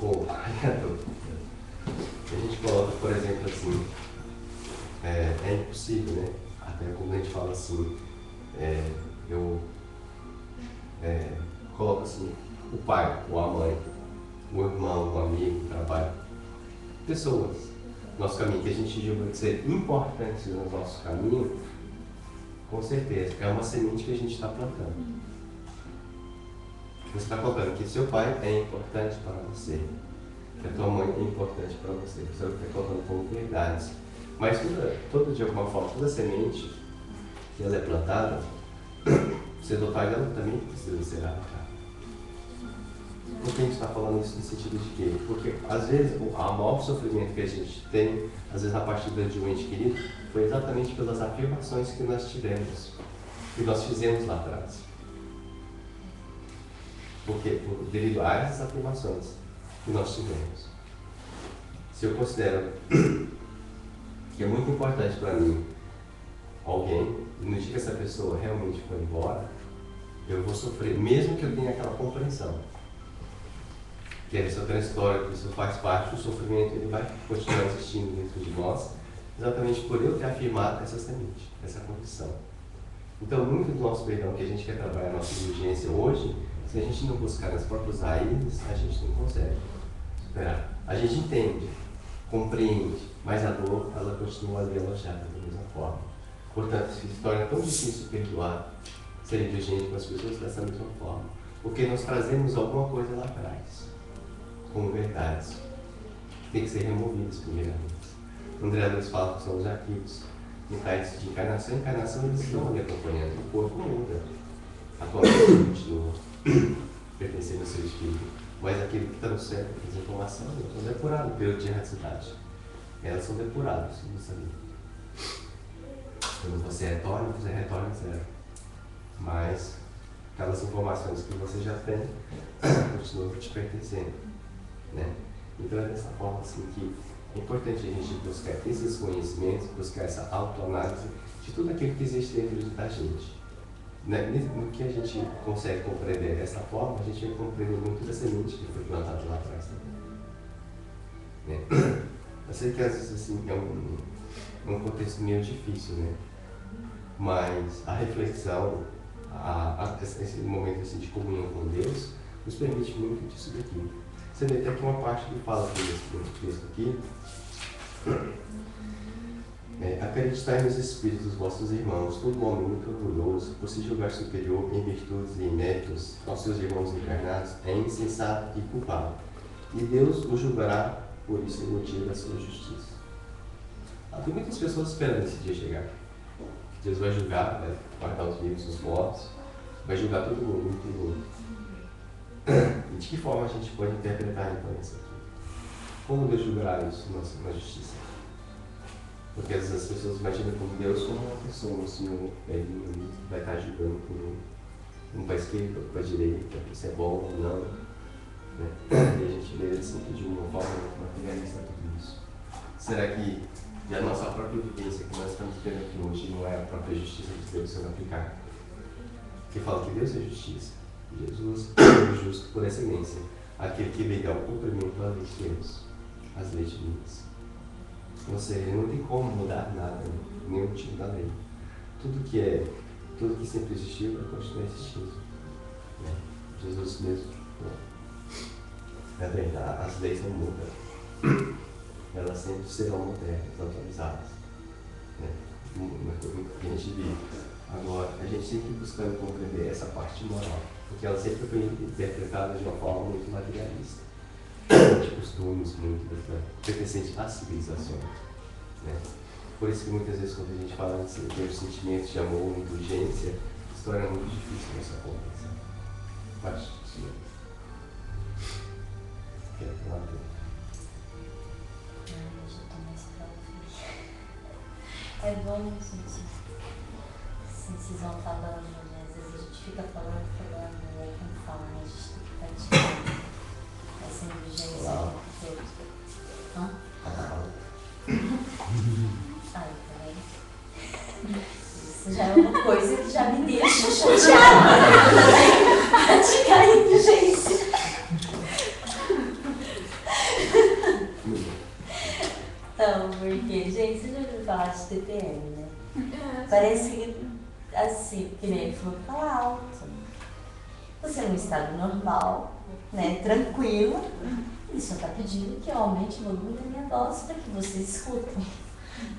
a gente coloca, por exemplo, assim, é impossível, né? Até quando a gente fala assim, eu coloco assim, o pai, ou a mãe, o irmão, o amigo, o trabalho, pessoas, nosso caminho, que a gente julga de ser importantes no nosso caminho, com certeza, é uma semente que a gente está plantando. Você está colocando que seu pai é importante para você, que a tua mãe é importante para você, você está colocando como verdades. Mas toda de alguma forma, toda semente que ela é plantada, cedo ou tarde ela também precisa ser arrancada. Por que a gente está falando isso no sentido de quê? Porque às vezes o maior sofrimento que a gente tem, às vezes na partida de um ente querido, foi exatamente pelas afirmações que nós tivemos, que nós fizemos lá atrás. Porque devido a essas afirmações que nós tivemos. Se eu considero que é muito importante para mim alguém, e no dia que essa pessoa realmente for embora, eu vou sofrer, mesmo que eu tenha aquela compreensão. Que essa outra história, que isso faz parte do sofrimento, ele vai continuar existindo dentro de nós, exatamente por eu ter afirmado essa semente, essa condição. Então, muito do nosso perdão que a gente quer trabalhar, a nossa indulgência hoje, se a gente não buscar nas próprias raízes, a gente não consegue superar. A gente entende, compreende, mas a dor, ela continua ali alojada da mesma forma. Portanto, se torna tão difícil perdoar, ser indulgente com as pessoas dessa mesma forma, porque nós trazemos alguma coisa lá atrás, como verdades, que tem que ser removidas primeiramente. O André Luiz fala que são os arquivos mentais de encarnação. A encarnação, eles estão ali acompanhando, o corpo muda, a tua mente continua pertencendo ao seu espírito, mas aquilo que está no cérebro, as informações, são depuradas pelo de erraticidade. Elas são depuradas, justamente. Quando você retorna, você retorna zero. Mas aquelas informações que você já tem continuam te pertencendo, né? Então é dessa forma assim que é importante a gente buscar esses conhecimentos, buscar essa autoanálise de tudo aquilo que existe dentro da gente. Né? No que a gente consegue compreender dessa forma, a gente vai compreender muito da semente que foi plantada lá atrás também. Né? Eu sei que às vezes assim, é um contexto meio difícil, né? Mas a reflexão, esse momento assim, de comunhão com Deus, nos permite muito disso daqui. Você vê até que uma parte que fala nesse texto aqui, acreditai nos espíritos dos vossos irmãos, todo homem muito orgulhoso, por se julgar superior em virtudes e em méritos aos seus irmãos encarnados, é insensato e culpado. E Deus o julgará por isso no dia da sua justiça. Tem muitas pessoas esperando esse dia chegar. Deus vai julgar, vai guardar os vivos, os mortos, vai julgar todo mundo, muito mundo. E de que forma a gente pode interpretar então isso aqui? Como Deus julgará isso na justiça? Porque às vezes as pessoas imaginam como Deus como uma pessoa, um senhor, ele vai estar julgando por um para a esquerda, para a direita, se é bom ou não. Né? E a gente vê assim que de uma forma muito materialista tudo isso. Será que a nossa própria vivência que nós estamos vendo aqui hoje não é a própria justiça de Deus sendo aplicada? Que fala que Deus é justiça. Jesus é o justo por excelência, aquele que veio ao cumprimento da lei de Deus, as leis divinas. Ou seja, não tem como mudar nada, nenhum tipo da lei. Tudo que sempre existiu vai continuar existindo. Né? Jesus mesmo. É verdade, as leis não mudam. Elas sempre serão modernas, atualizadas. Né? Que a gente vive. Agora, a gente sempre buscando compreender essa parte moral, porque ela sempre foi interpretada de uma forma muito materialista, de costumes muito pertencentes às civilizações. Né? Por isso que muitas vezes quando a gente fala de sentimentos de amor, indulgência, se torna muito difícil nessa compreensão. Parte disso. Quer falar dele? É bom, gente. Vocês vão falando, né? Às vezes a gente fica falando, e aí quando fala, né? A gente tem que praticar essa indulgência o tempo todo. Hã? Ai, peraí. Isso já é uma coisa que já me deixa chateada. Praticar a indulgência. Então, porque, gente, você já ouviu falar de TPM, né? Parece que, assim, que nem ele falou, fala alto. Você é num estado normal, né, tranquilo, ele só está pedindo que eu aumente o volume da minha voz para que vocês escutem.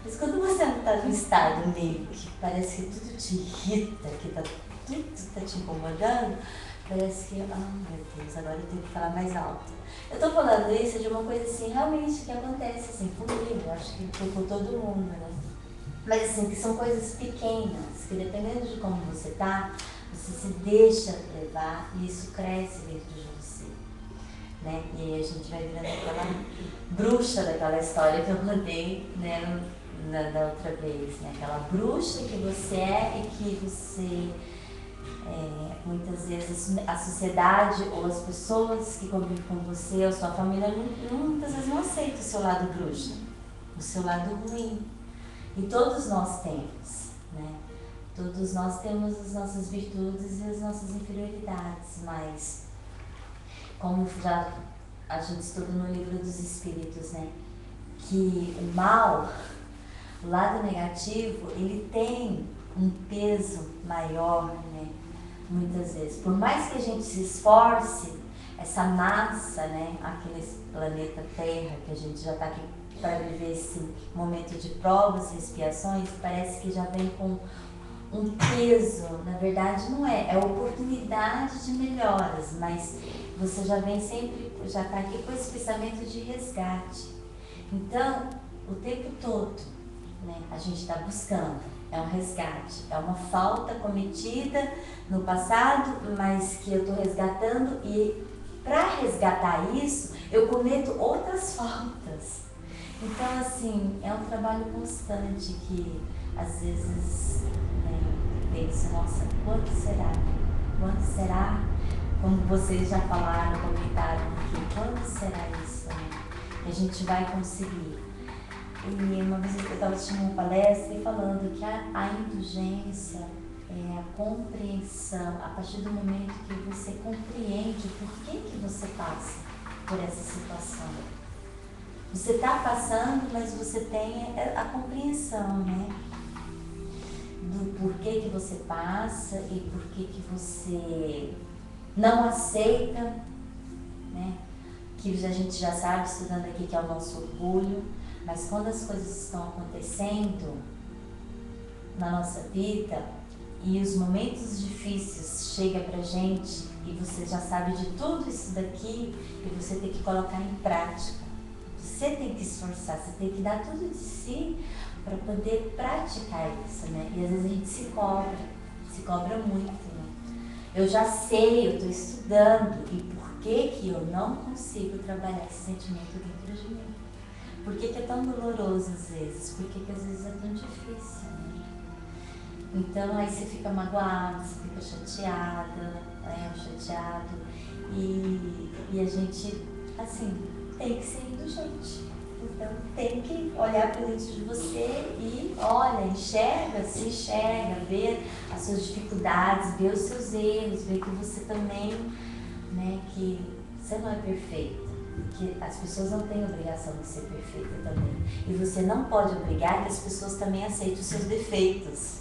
Mas quando você está num estado meio que parece que tudo te irrita, que tudo está te incomodando, parece que, meu Deus, agora eu tenho que falar mais alto. Eu estou falando isso de uma coisa assim, realmente, que acontece assim comigo, acho que com todo mundo, né? Mas assim, que são coisas pequenas, que dependendo de como você está, você se deixa levar e isso cresce dentro de você, né? E aí a gente vai virando aquela bruxa daquela história que eu contei, né, da outra vez, né? Aquela bruxa que você é e que você Muitas vezes a sociedade ou as pessoas que convivem com você, a sua família, muitas vezes não aceitam o seu lado bruxo, o seu lado ruim. E todos nós temos, né? Todos nós temos as nossas virtudes e as nossas inferioridades, mas como já a gente estuda no livro dos Espíritos, né? Que o mal, o lado negativo, ele tem um peso maior, né? Muitas vezes. Por mais que a gente se esforce, essa massa, né? Aqui nesse planeta Terra, que a gente já está aqui para viver esse momento de provas e expiações, parece que já vem com um peso. Na verdade não é, é oportunidade de melhoras, mas você já vem sempre, já está aqui com esse pensamento de resgate. Então, o tempo todo, né, a gente está buscando, é um resgate, é uma falta cometida no passado, mas que eu estou resgatando, e para resgatar isso, eu cometo outras faltas. Então, assim, é um trabalho constante que, às vezes, né, eu penso, nossa, quanto será? Quanto será? Como vocês já falaram, comentaram aqui, quanto será isso, né? Que a gente vai conseguir? E uma vez eu estava assistindo uma palestra e falando que a indulgência é a compreensão, a partir do momento que você compreende por que você passa por essa situação. Você está passando, mas você tem a compreensão, né? Do porquê que você passa e porquê que você não aceita, né? Que a gente já sabe, estudando aqui, que é o nosso orgulho, mas quando as coisas estão acontecendo na nossa vida e os momentos difíceis chegam pra gente e você já sabe de tudo isso daqui e você tem que colocar em prática. Você tem que esforçar, você tem que dar tudo de si para poder praticar isso, né? E às vezes a gente se cobra muito, né? Eu já sei, eu estou estudando, e por que eu não consigo trabalhar esse sentimento dentro de mim? Por que é tão doloroso às vezes? Por que às vezes é tão difícil, né? Então aí você fica magoado, você fica chateada, né? Chateado, e a gente, assim, tem que ser indulgente. Então tem que olhar para dentro de você e olha, enxerga, se enxerga, vê as suas dificuldades, vê os seus erros, vê que você também, né, que você não é perfeito, que as pessoas não têm obrigação de ser perfeita também. E você não pode obrigar que as pessoas também aceitem os seus defeitos,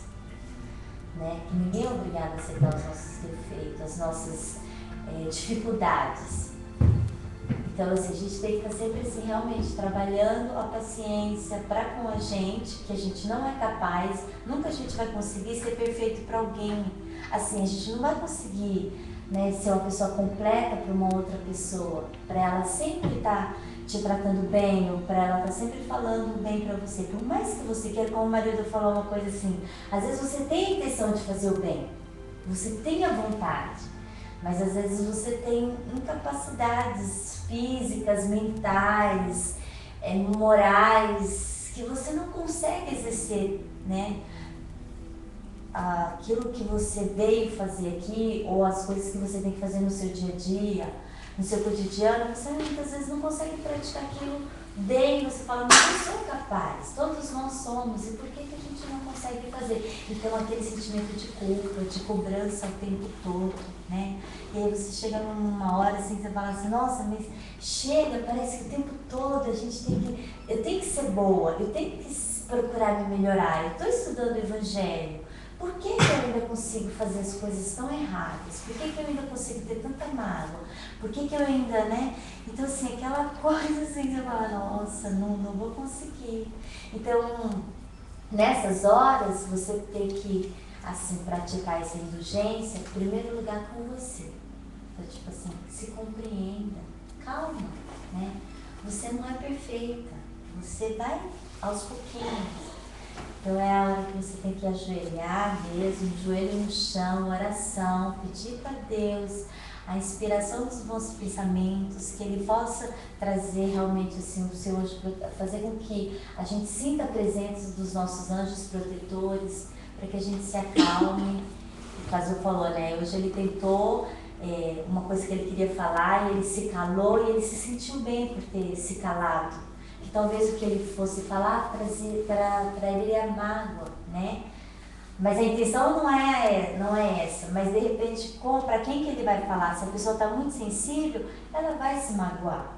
né? Que ninguém é obrigado a aceitar os nossos defeitos, as nossas dificuldades. Então, assim, a gente tem que estar sempre assim, realmente trabalhando a paciência para com a gente, que a gente não é capaz, nunca a gente vai conseguir ser perfeito para alguém. Assim, a gente não vai conseguir, né, ser uma pessoa completa para uma outra pessoa, para ela sempre estar te tratando bem, ou para ela estar sempre falando bem para você. Por mais que você queira, como o marido falou uma coisa assim, às vezes você tem a intenção de fazer o bem, você tem a vontade, mas às vezes você tem incapacidades físicas, mentais, morais, que você não consegue exercer, né? Aquilo que você veio fazer aqui, ou as coisas que você tem que fazer no seu dia a dia, no seu cotidiano, você muitas vezes não consegue praticar aquilo bem, você fala, mas eu sou capaz, todos nós somos, e por que a gente não consegue fazer? Então aquele sentimento de culpa, de cobrança o tempo todo, né? E aí você chega numa hora assim, você fala assim, nossa, mas chega, parece que o tempo todo a gente eu tenho que ser boa, eu tenho que procurar me melhorar, eu estou estudando o Evangelho, por que eu ainda consigo fazer as coisas tão erradas? Por que eu ainda consigo ter tanta mágoa? Por que eu ainda, né? Então, assim, aquela coisa assim, você fala, nossa, não vou conseguir. Então, nessas horas, você tem que, assim, praticar essa indulgência, em primeiro lugar com você. Então, tipo assim, se compreenda, calma, né? Você não é perfeita, você vai aos pouquinhos. Então é a hora que você tem que ajoelhar mesmo, joelho no chão, oração, pedir para Deus a inspiração dos bons pensamentos, que Ele possa trazer realmente assim, o seu anjo, fazer com que a gente sinta a presença dos nossos anjos protetores, para que a gente se acalme o Caso falou, né? Hoje ele tentou uma coisa que ele queria falar e ele se calou e ele se sentiu bem por ter se calado. Que talvez o que ele fosse falar para ele é mágoa, né? Mas a intenção não é essa, mas de repente, para quem que ele vai falar? Se a pessoa está muito sensível, ela vai se magoar,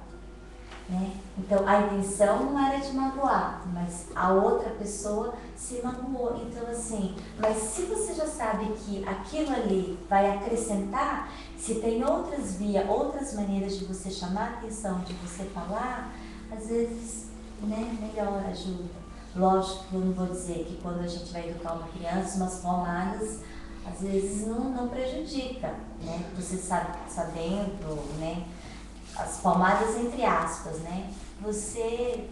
né? Então a intenção não era de magoar, mas a outra pessoa se magoou. Então assim, mas se você já sabe que aquilo ali vai acrescentar, se tem outras vias, outras maneiras de você chamar a atenção, de você falar, às vezes, né, melhor, ajuda. Lógico que eu não vou dizer que quando a gente vai educar uma criança, umas palmadas, às vezes não prejudica, né? Você sabendo, né? As palmadas entre aspas, né? Você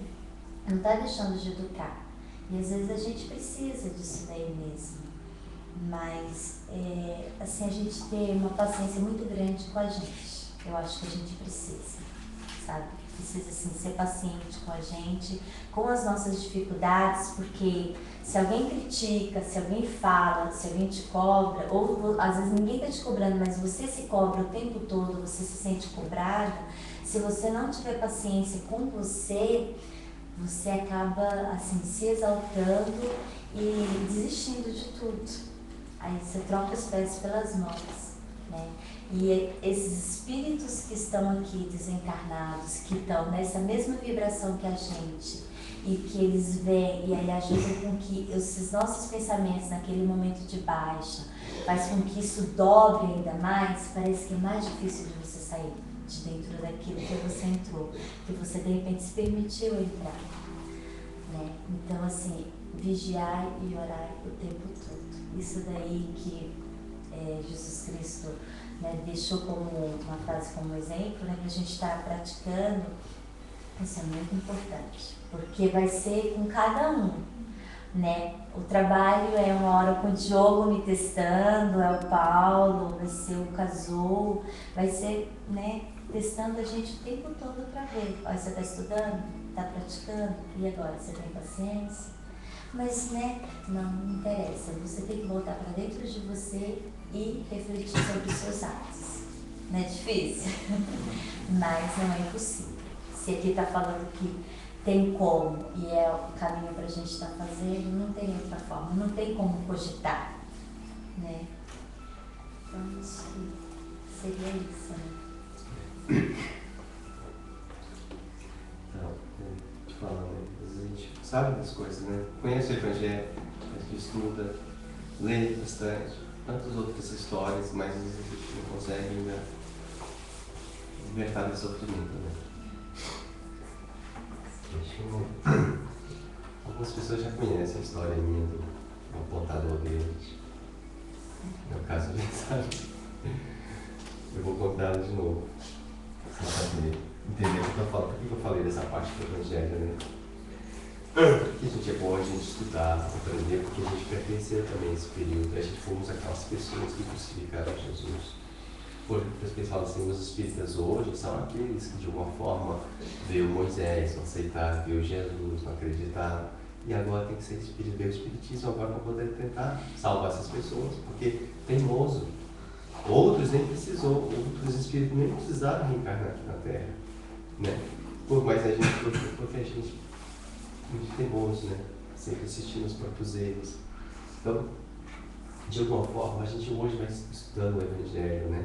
não está deixando de educar. E às vezes a gente precisa disso daí mesmo. Mas, assim, a gente ter uma paciência muito grande com a gente. Eu acho que a gente precisa, sabe? Precisa, assim, ser paciente com a gente, com as nossas dificuldades, porque se alguém critica, se alguém fala, se alguém te cobra, ou às vezes ninguém está te cobrando, mas você se cobra o tempo todo, você se sente cobrado, se você não tiver paciência com você, você acaba, assim, se exaltando e desistindo de tudo. Aí você troca os pés pelas mãos, né? E esses espíritos que estão aqui desencarnados, que estão nessa mesma vibração que a gente, e que eles vêm e aí ajudam com que esses nossos pensamentos naquele momento de baixa, faz com que isso dobre ainda mais, parece que é mais difícil de você sair de dentro daquilo que você entrou, que você de repente se permitiu entrar, né? Então assim, vigiar e orar o tempo todo. Isso daí que Jesus Cristo, né, deixou como uma frase, como exemplo, né, que a gente está praticando, isso é muito importante, porque vai ser com cada um, né? O trabalho é uma hora com o Diogo me testando, é o Paulo, vai ser o Cazu, vai ser, né, testando a gente o tempo todo para ver. Olha, você está estudando? Está praticando? E agora? Você tem paciência? Mas, né, não interessa, você tem que voltar para dentro de você e refletir sobre os seus atos. Não é difícil? Mas não é impossível. Se aqui está falando que tem como e é o caminho para a gente estar fazendo, não tem outra forma, não tem como cogitar, né? Então, acho que seria isso, né? Então, te falando, às vezes a gente sabe das coisas, né? Conhece o Evangelho, a gente estuda, lê bastante, tantas outras histórias, mas às vezes a gente não consegue ainda libertar do sofrimento, né? Algumas pessoas já conhecem a história minha do apontador deles. No caso, já sabe. Eu vou contá-la de novo. Só para entender o que eu estou falando. Por que eu falei dessa parte do Evangelho, né? Porque a gente é bom a gente estudar, aprender, porque a gente pertenceu também a esse período. A gente fomos aquelas pessoas que crucificaram Jesus. Porque as pessoas falam assim, os espíritas hoje são aqueles que de alguma forma veio Moisés, não aceitaram, veio Jesus, não acreditaram. E agora tem que ser espírito, veio o espiritismo agora para poder tentar salvar essas pessoas, porque teimoso. Outros nem precisou, outros espíritos nem precisaram reencarnar aqui na Terra, né? Mas a gente, porque a gente é muito teimoso, né? Sempre assistindo os próprios erros. Então, de alguma forma, a gente hoje vai estudando o Evangelho, né?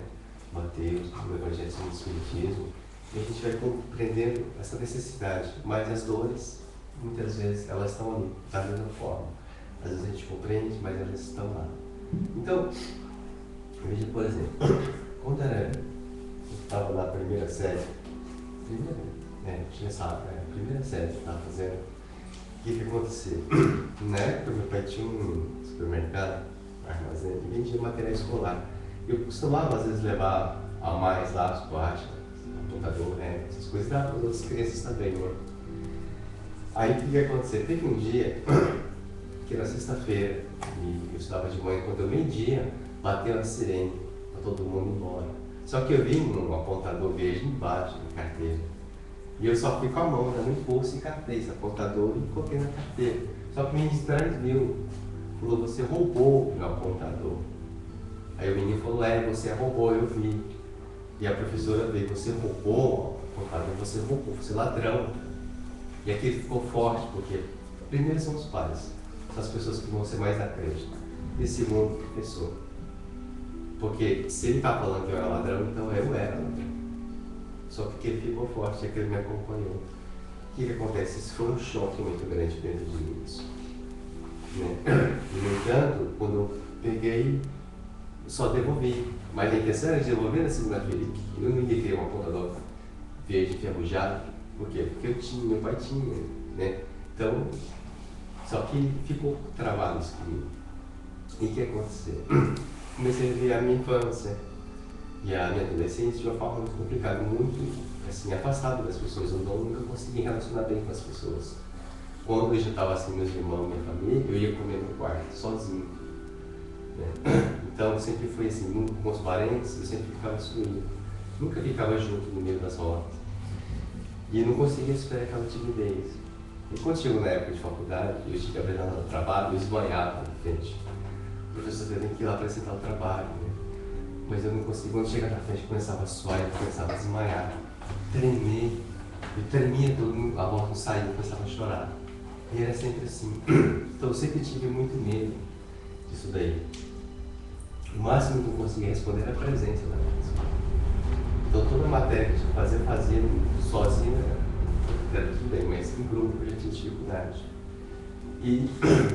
Mateus, o Evangelho segundo o Espiritismo, e a gente vai compreendendo essa necessidade, mas as dores, muitas vezes, elas estão ali, da mesma forma. Às vezes a gente compreende, mas elas estão lá. Então, veja, por exemplo, quando eu estava na primeira série, primeira série que eu estava fazendo, o que aconteceu? Na época, meu pai tinha um supermercado, um armazém, que vendia material escolar. Eu costumava, às vezes, levar a mais lá, as borrachas, apontador, né? Essas coisas, dava para as outras crianças também, né? Aí, o que aconteceu? Teve um dia, que era sexta-feira, e eu estudava de manhã, quando eu meio-dia, bateu a sirene, para todo mundo embora. Só que eu vi um apontador verde embaixo da carteira. E eu só fui com a mão, dando impulso e catei esse apontador e coloquei na carteira. Só que me distraímos, falou, você roubou meu apontador. Aí o menino falou, você roubou, eu vi. E a professora veio, você roubou, você roubou, você é ladrão. E aquilo ficou forte, porque primeiro são os pais, são as pessoas que vão ser mais na crédito. E segundo, o professor. Porque se ele está falando que eu era ladrão, então eu era ladrão. Só que ele ficou forte, é que ele me acompanhou. O que acontece? Isso foi um choque muito grande dentro de mim. Isso, né? No entanto, quando eu peguei, só devolvi. Mas a intenção era de devolver na segunda-feira. Eu não ia ter uma computador verde enferrujado. Por quê? Porque eu tinha, meu pai tinha, né? Então, só que ficou travado isso comigo. E o que aconteceu? Comecei a ver a minha infância e a minha adolescência de uma forma muito complicada, muito assim, afastado das pessoas. Eu nunca consegui relacionar bem com as pessoas. Quando eu já estava assim, meus irmãos, minha família, eu ia comer no quarto, sozinho. Né? Então, sempre foi assim, com os parentes, eu sempre ficava excluído. Nunca ficava junto no meio das rodas. E não conseguia superar aquela timidez. E quando chegou na época de faculdade, eu estive apresentando o trabalho, eu esbanhava na frente. O professor tem que ir lá apresentar o trabalho, né? Mas eu não conseguia. Quando chegava na frente, começava a suar, eu começava a desmaiar, tremer. Eu tremia, a voz não saía, eu começava a chorar. E era sempre assim. Então eu sempre tive muito medo disso daí. O máximo que eu conseguia responder era a presença da pessoa. Então toda a matéria que eu fazia sozinho, era tudo bem, mas em grupo eu já tinha dificuldade. E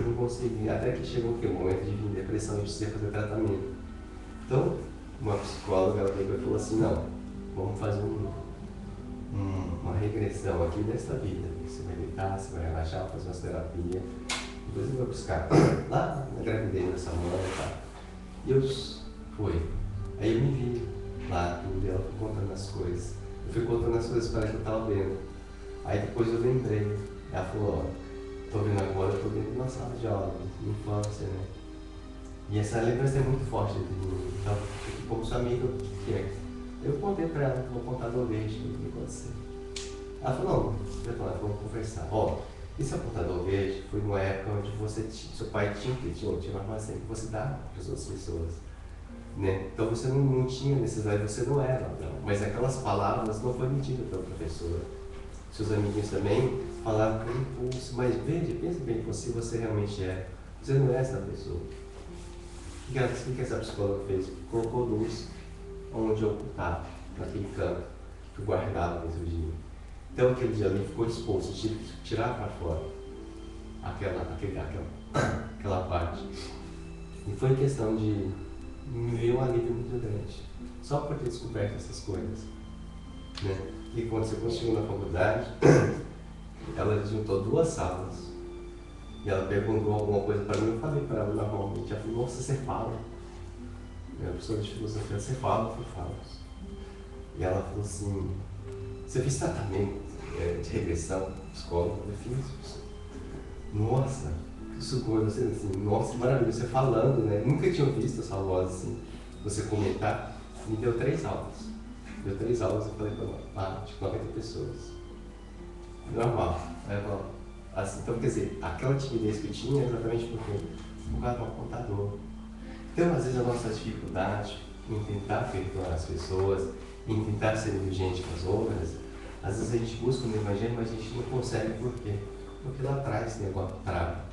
não consegui, até que chegou o momento de vir depressão e precisei fazer tratamento. Então, uma psicóloga ela veio e falou assim, não, vamos fazer uma regressão aqui desta vida. Você vai deitar, você vai relaxar, fazer uma terapia, depois eu vou buscar lá na gravidez dessa mãe e tal. E eu fui. Aí eu me vi lá, tudo dela, fui contando as coisas. Eu fui contando as coisas para ela que eu estava vendo. Aí depois eu lembrei, ela falou, ó, tô vendo agora, eu tô dentro de uma sala de aula, de infância, né? E essa lembrança é muito forte de mim. Então, como sua amiga, o que é? Eu contei pra ela, vou contar do verde, o que aconteceu. Ela falou, não, vamos conversar. Ó, esse apontador verde foi numa época onde seu pai tinha uma armazém que você dava para as outras pessoas. Né? Então você não tinha necessidade, você não era ladrão. Mas aquelas palavras não foram medidas pela professora. Seus amiguinhos também falavam com impulso, mas veja, pense bem se você realmente é. Você não é essa pessoa. O que essa psicóloga fez? Colocou luz onde eu ocultava, naquele canto que eu guardava dentro de mim. Então aquele dia ali ficou disposto, tive que tirar para fora aquela parte. E foi questão de me ver um alívio muito grande, só por ter descoberto essas coisas. Né? E quando você chegou na faculdade, ela juntou 2 salas. E ela perguntou alguma coisa para mim, eu falei para ela normalmente. Ela falou, nossa, você fala. A professora de filosofia, você fala, eu falo. E ela falou assim, você fez tratamento de regressão, escola? Eu fiz. Nossa, isso coisa assim, nossa, maravilhoso, você falando, né? Nunca tinha visto essa voz assim, você comentar. Me deu 3 aulas. Deu 3 aulas, eu falei para ela, de 90 pessoas. Normal. Aí ela falou, assim, então, quer dizer, aquela timidez que eu tinha é exatamente por causa do apontador. Então, às vezes, a nossa dificuldade em tentar perdoar as pessoas, em tentar ser indulgente com as outras, às vezes a gente busca no Evangelho, mas a gente não consegue. Por quê? Porque lá atrás tem alguma trava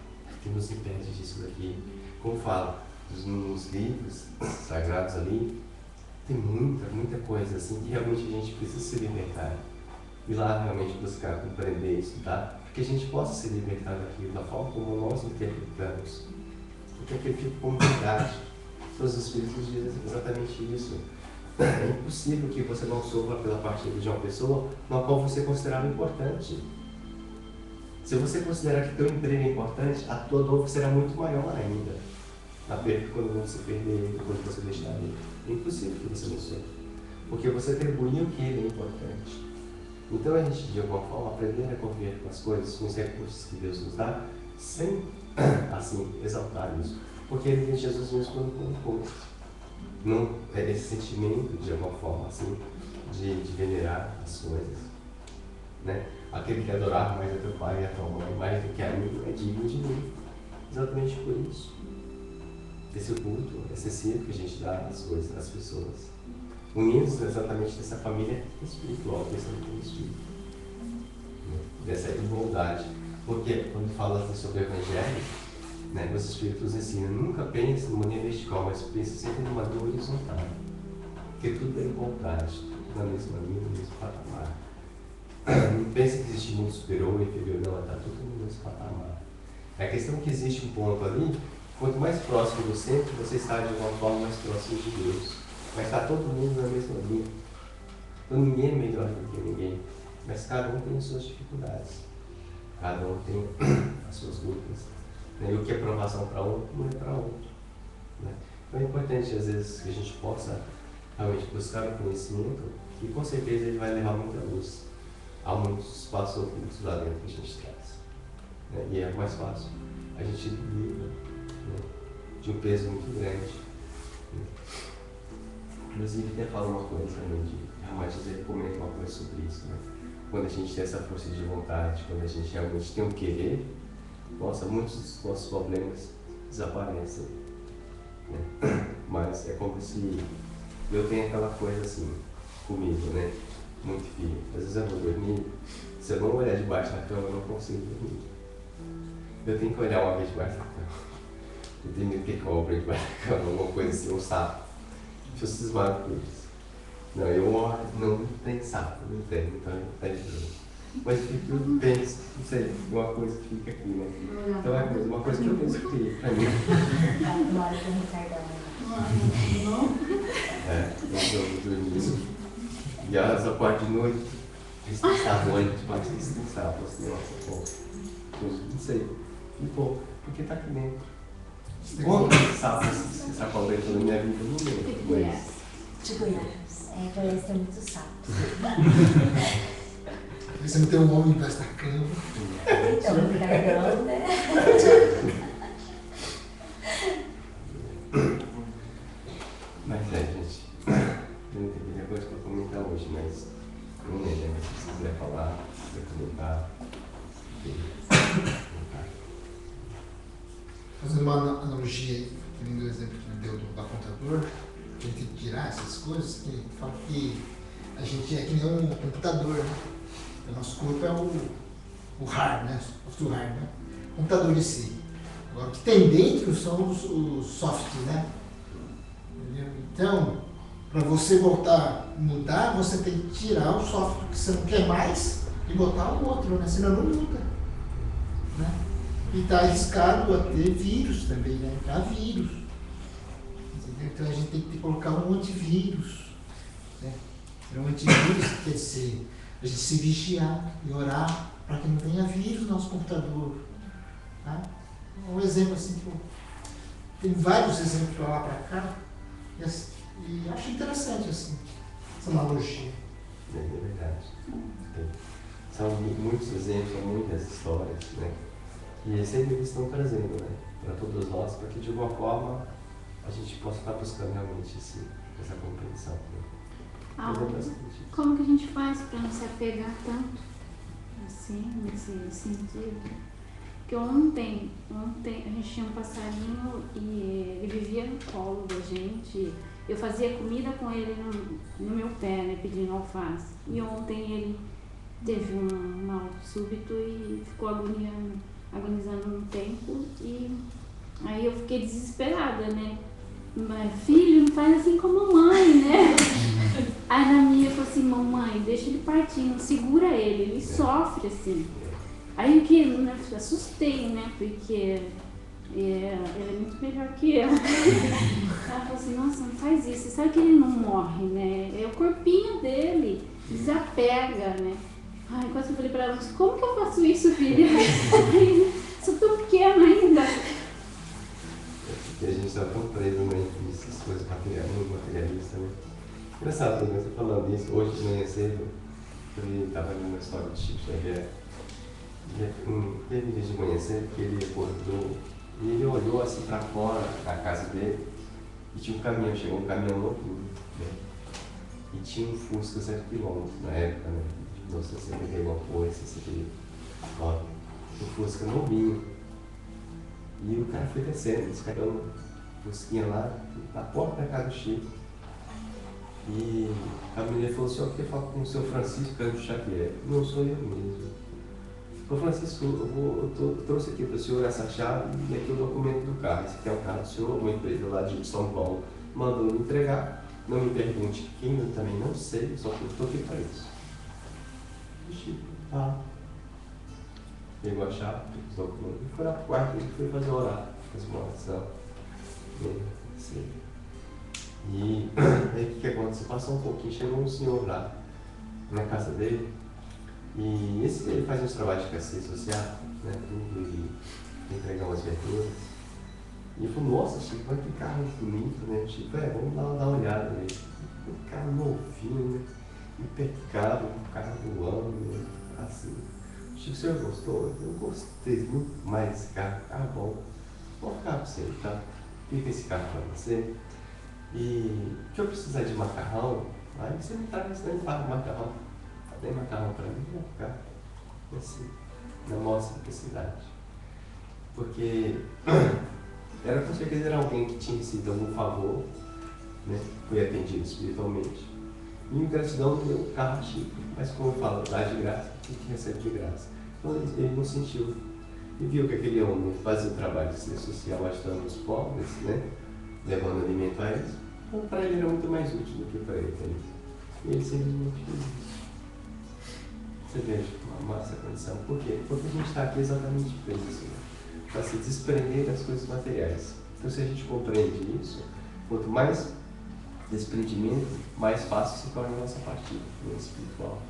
que nos impede disso daqui. Como fala, nos livros sagrados ali, tem muita coisa assim que realmente a gente precisa se libertar. E lá realmente buscar compreender, estudar, para que a gente possa se libertar daquilo, da forma como nós interpretamos. Porque aquilo fica como verdade. Os Espíritos dizem exatamente isso. É impossível que você não sofra pela partida de uma pessoa na qual você considerava importante. Se você considerar que teu emprego é importante, a tua dor será muito maior ainda. A perda quando você perder ele, quando você deixar ele. É impossível que você não sofra. Porque você atribuiu que ele é importante. Então a gente, de alguma forma, aprender a conviver com as coisas, com os recursos que Deus nos dá, sem, assim, exaltar isso. Porque ele, Jesus mesmo colocou. Não é esse sentimento, de alguma forma, assim, de venerar as coisas. Né? Aquele que adorar mais a teu pai e a tua mãe, mais do que a mim, é digno de mim. Exatamente por isso. desse culto excessivo que a gente dá às coisas, às pessoas. Unidos exatamente dessa família espiritual, pensando no Espírito. Dessa igualdade. Porque quando fala sobre o Evangelho, né, os Espíritos ensinam, nunca pense numa linha vertical, mas pense sempre numa linha horizontal. Porque tudo é igualdade, tudo na mesma linha, no mesmo patamar. Não pense que existe mundo superior ou inferior, não, está tudo no mesmo patamar. A questão é que existe um ponto ali, quanto mais próximo do centro, você está de uma forma mais próximo de Deus. Mas está todo mundo na mesma linha. Então ninguém é melhor do que ninguém. Mas cada um tem as suas dificuldades. Cada um tem as suas lutas. E o que é provação para um, não é para outro. Né? Então é importante, às vezes, que a gente possa realmente buscar o conhecimento e com certeza ele vai levar muita luz. Há muitos espaços ocultos lá dentro que a gente traz. Né? E é mais fácil. A gente livra, né, de um peso muito grande. Né? Inclusive, até fala uma coisa também, Ramatiz, ele comenta uma coisa sobre isso. Né? Quando a gente tem essa força de vontade, quando a gente realmente tem um querer, nossa, muitos dos nossos problemas desaparecem. Né? Mas é como se eu tenho aquela coisa assim, comigo, né? Muito firme. Às vezes eu vou dormir, se eu não olhar debaixo da cama, eu não consigo dormir. Eu tenho que olhar uma vez debaixo da cama. Eu tenho medo que cobra debaixo da cama, alguma coisa assim, um sapo. Eu cismado por isso. Não, eu olho, não tem sapo, não tem, então eu tá de boa. Mas eu penso, não sei, uma coisa que fica aqui, né? Então é uma coisa que eu penso que pra mim. Uma hora que eu Ricardo. Eu vou dormir. E elas acordam de noite, eles têm sabor, tipo, eles têm sapo, assim, nossa, pô. Não sei. E pô, porque tá aqui dentro. Quantos sapos esse sapo dentro da minha vida? Eu não lembro. Mas... De Goiás. Goiás tem muitos sapos. Você não tem um homem embaixo da cama. Então, o Ricardão, né? Mas gente, eu não tenho muita coisa para comentar hoje, mas não lembro, né? Se você quiser falar, se quiser comentar. Fazendo uma analogia aí, que nem do exemplo que deu da contador, que a gente tem que tirar essas coisas, que ele fala que a gente é que nem um computador, né? O nosso corpo é o hard, né? O software, né? O computador em si. Agora, o que tem dentro são os softwares, né? Entendeu? Então, para você voltar a mudar, você tem que tirar o software que você não quer mais e botar o outro, né? Senão não muda. Né? E está arriscado a ter vírus também, né? Há vírus. Entendeu? Então, a gente tem que colocar um antivírus. Né? Um antivírus quer dizer a gente se vigiar e orar para que não tenha vírus no nosso computador. Tá? Um exemplo assim, tem vários exemplos para lá para cá, e acho interessante assim, essa analogia. É verdade. São muitos exemplos, são muitas histórias, né? E sempre eles estão trazendo, né? Para todos nós, para que de alguma forma a gente possa estar buscando realmente essa compreensão. Né? Como que a gente faz para não se apegar tanto, assim, nesse sentido? Porque ontem a gente tinha um passarinho e ele vivia no colo da gente. Eu fazia comida com ele no meu pé, né, pedindo alface. E ontem ele teve um mal súbito e ficou agonizando um tempo. E aí eu fiquei desesperada, né? Mas, filho, não faz assim com a mamãe, né? Aí na minha falou assim, mamãe, deixa ele partir, não segura ele sofre assim. Aí o que, né, assustei, né, porque ele é muito melhor que eu. Ela falou assim, nossa, não faz isso, você sabe que ele não morre, né? É o corpinho dele, desapega, né? Ai, quase eu falei pra ela, como que eu faço isso, filha? Sou tão pequena ainda. Porque a gente está tão preso, né, nessas coisas materialistas, né? Engraçado, também, você falando isso, hoje de manhã cedo, eu estava lendo uma história de Chico Xavier. Teve um dia de manhã cedo que ele acordou e ele olhou assim para fora da casa dele e tinha um caminhão, chegou um caminhão novinho, né? E tinha um Fusca 100 km na época, né? De 1960 alguma coisa, 69. Um Fusca novinho. E o cara foi descendo, descarregando busquinha lá, na porta da casa do Chico. E a menina falou assim, eu queria falar com o seu Francisco Cândido Xavier. Não sou eu mesmo. Ô Francisco, eu trouxe aqui para o senhor essa chave e aqui o documento do carro. Esse aqui é o carro do senhor, uma empresa lá de São Paulo mandou me entregar. Não me pergunte quem, eu também não sei, só que eu estou aqui para isso. O Chico, tá. Pegou a chave, os documentos e foi lá pro quarto e foi fazer orar, fazer uma oração. Assim. E aí o que aconteceu? Passou um pouquinho, chegou um senhor lá na casa dele. E ele faz uns trabalhos de assistência social, né, tudo, e entregar umas verduras. E ele falou, nossa, Chico, vai que carro bonito, né? Chico, vamos dar uma olhada nele. Um carro novinho, né? Impecável, um carro voando, né? Assim. Chico, o senhor gostou? Eu gostei muito mais desse carro, bom. Vou ficar para você, tá? Fica esse carro para você. E se eu precisar de macarrão, aí você me traz, né? Fala macarrão. Tem macarrão para mim, vou ficar assim, na nossa necessidade. Porque era com certeza era alguém que tinha recebido algum favor, né? Foi atendido espiritualmente. E em gratidão deu um carro chique. Mas como eu falo, dá de graça, tem que receber de graça. Então ele não sentiu. E viu que aquele homem fazia o trabalho de ser social ajudando os pobres, né? Levando alimento a eles. Então para ele era muito mais útil do que para ele. Né? E ele simplesmente fez isso. Você veja uma massa condição. Por quê? Porque a gente está aqui exatamente para isso, né? Para se desprender das coisas materiais. Então, se a gente compreende isso, quanto mais desprendimento, mais fácil se torna a nossa partida no espiritual.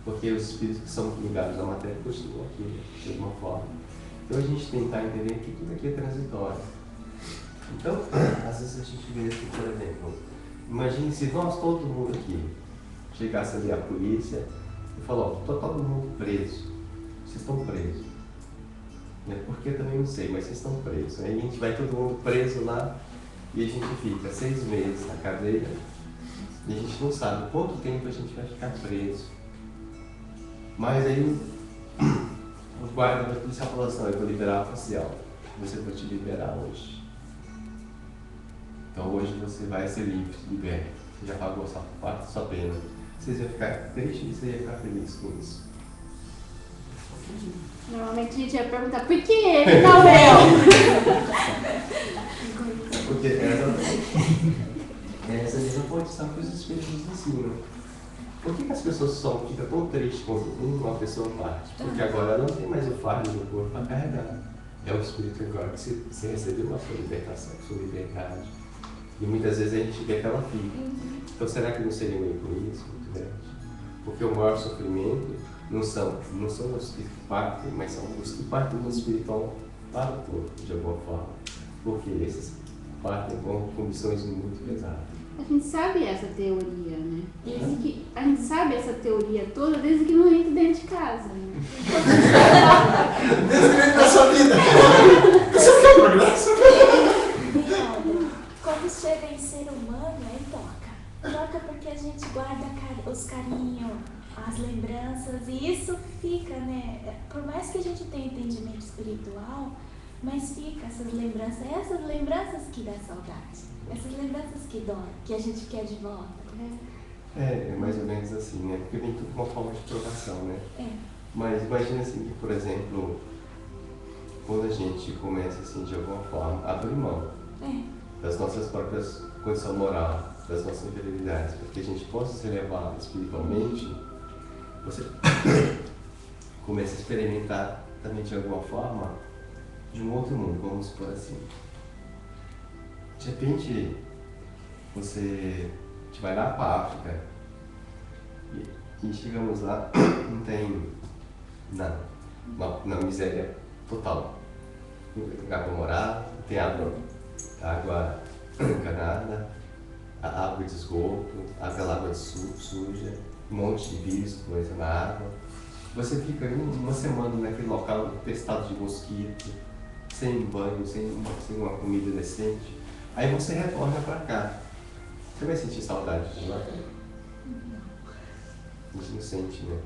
Porque os espíritos que são ligados à matéria continuam aqui, né? De alguma forma. Então, a gente tentar entender que tudo aqui é transitório. Então, às vezes a gente vê aqui, por exemplo, imagine se nós, todo mundo aqui, chegasse ali a polícia e falou, ó, todo mundo preso, vocês estão presos. Porque eu também não sei, mas vocês estão presos. Aí a gente vai todo mundo preso lá e a gente fica 6 meses na cadeia e a gente não sabe quanto tempo a gente vai ficar preso. Mas aí o guarda da polícia falou assim, eu vou liberar o oficial, você vai te liberar hoje. Então hoje você vai ser livre, liberto. Você já pagou sua parte, sua pena. Vocês iam ficar tristes e você ia ficar feliz com isso. Normalmente a gente ia perguntar, por que ele não eu? Porque essa mesma condição que os espíritos nos ensinam. Por que as pessoas ficam tão tristes quando uma pessoa parte? Porque agora ela não tem mais o fardo do corpo para carregar. É o espírito agora que se recebeu a sua libertação, a sua liberdade. E muitas vezes a gente vê que ela fica. Então será que não seria um egoísmo muito grande? Porque o maior sofrimento não são os que partem, mas são os que partem do espiritual para o corpo, de alguma forma. Porque esses partem com condições muito pesadas. A gente sabe essa teoria, né? A gente sabe essa teoria toda desde que não entra dentro de casa, né? Desde que entra na sua vida. Você quer progresso? Quando chega em ser humano, aí toca. Toca porque a gente guarda os carinhos, as lembranças, e isso fica, né? Por mais que a gente tenha entendimento espiritual, mas fica essas lembranças que dá saudade, essas lembranças que dói, que a gente quer de volta, né? É mais ou menos assim, né? Porque vem tudo uma forma de trocação, né? Mas imagina assim que, por exemplo, quando a gente começa assim, de alguma forma, a abrir mão das nossas próprias condições moral, das nossas inferioridades, para que a gente possa se elevar espiritualmente, você começa a experimentar também de alguma forma de um outro mundo, vamos supor assim. De repente, você vai lá para a África e chegamos lá, não tem nada, uma miséria total. Não tem lugar para morar, não tem água encanada, água de esgoto, aquela água suja, um monte de vírus coisa na água. Você fica uma semana naquele local infestado de mosquito, sem banho, sem uma comida decente. Aí você retorna para cá. Você vai sentir saudade de lá? A gente não sente, né?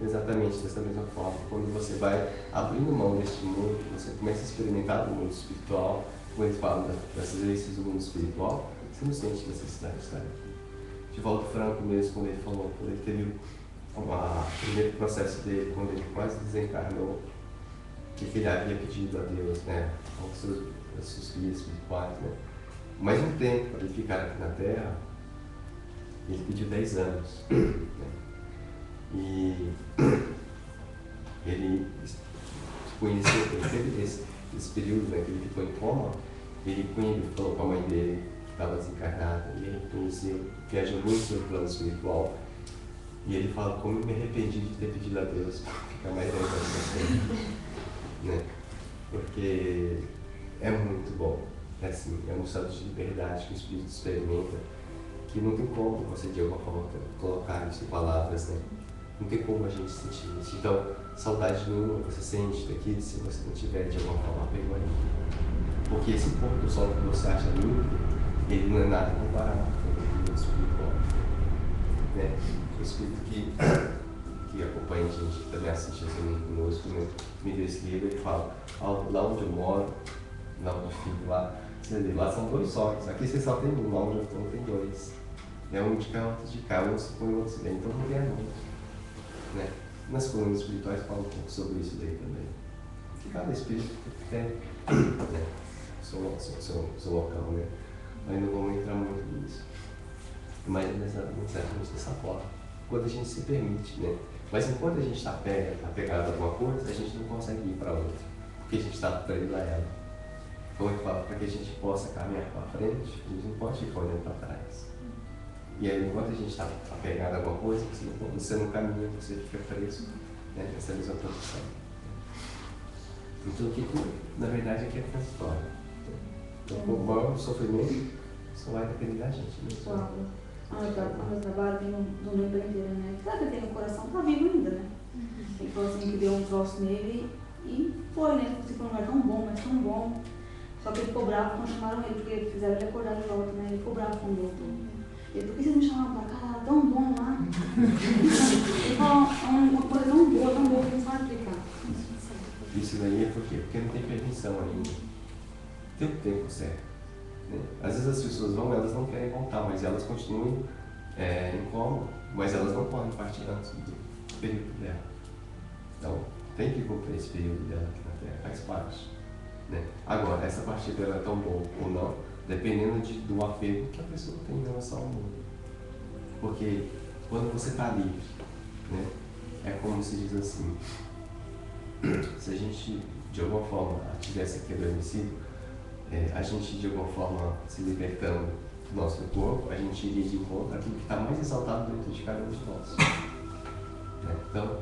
Exatamente dessa mesma forma. Quando você vai abrindo mão deste mundo, você começa a experimentar o mundo espiritual, como ele fala das experiências do mundo espiritual, você não sente necessidade de estar aqui. Divaldo Franco mesmo, quando ele falou, quando ele teve o primeiro processo dele, quando ele quase desencarnou, que ele havia pedido a Deus, né, aos seus guias espirituais, né, mais um tempo para ele ficar aqui na Terra, ele pediu 10 anos. Né, e ele conheceu, ele teve esse período, né, que ele ficou em coma, ele falou com a mãe dele, que estava desencarnada, e ele conheceu, viajou muito no plano espiritual, e ele fala como eu me arrependi de ter pedido a Deus para ficar mais 10 anos, né? Porque é muito bom, assim, é um estado de liberdade que o espírito experimenta, que não tem como você de alguma forma colocar isso em palavras, né? Não tem como a gente sentir isso. Então, saudade nenhuma você sente daqui se você não tiver de alguma forma apego a ele. Porque esse pôr do sol que você acha limpo, ele não é nada comparado com o mundo espiritual, né? O espírito que acompanha a gente, que também assiste assim conosco, né? Me descreve, ele fala, lá onde eu moro, lá onde eu fico, lá são 2 sols, aqui você só tem um, lá onde eu estou tem 2. É um de cá, outro de cá, um se põe, outro se vem, então não tem a noite, né? Nas colunas espirituais falam um pouco sobre isso daí também. Que cada espírito tem, né, seu local, né? Mas não vamos entrar muito nisso. Mas exatamente dessa forma, quando a gente se permite, né? Mas enquanto a gente está apegado a alguma coisa, a gente não consegue ir para outra, porque a gente está preso a ela. Como ele fala, para que a gente possa caminhar para frente, a gente não pode ficar olhando para trás. E aí, enquanto a gente está apegado a alguma coisa, você não caminha, você fica preso, né, nessa mesma posição. Então, o que na verdade aqui é transitório. Então, o maior sofrimento só vai depender da gente. Né? O trabalho tem do mundo inteiro, né? Sabe que tem no coração, tá vivo ainda, né? Ele falou assim que deu um troço nele e foi, né? Tipo, não é tão bom, mas tão bom. Só que ele ficou bravo quando chamaram ele, porque fizeram ele acordar de volta, né? Ele ficou bravo com o doutor. Ele, por que vocês me chamaram pra cá? Tão bom lá. Ele falou uma coisa tão boa, que não sabe explicar. Isso daí é porque não tem permissão ainda. Tem o tempo certo. Né? Às vezes as pessoas vão, elas não querem voltar, mas elas continuam em coma, mas elas não podem partir antes do período dela. Então, tem que cumprir esse período dela aqui na Terra, faz parte. Né? Agora, essa partida dela é tão boa ou não, dependendo do apego que a pessoa tem em relação ao mundo. Porque quando você está livre, né, é como se diz assim, se a gente de alguma forma tivesse aqui adormecido, a gente de alguma forma se libertando do nosso corpo, a gente iria de encontro àquilo que está mais exaltado dentro de cada um de nós. Né? Então,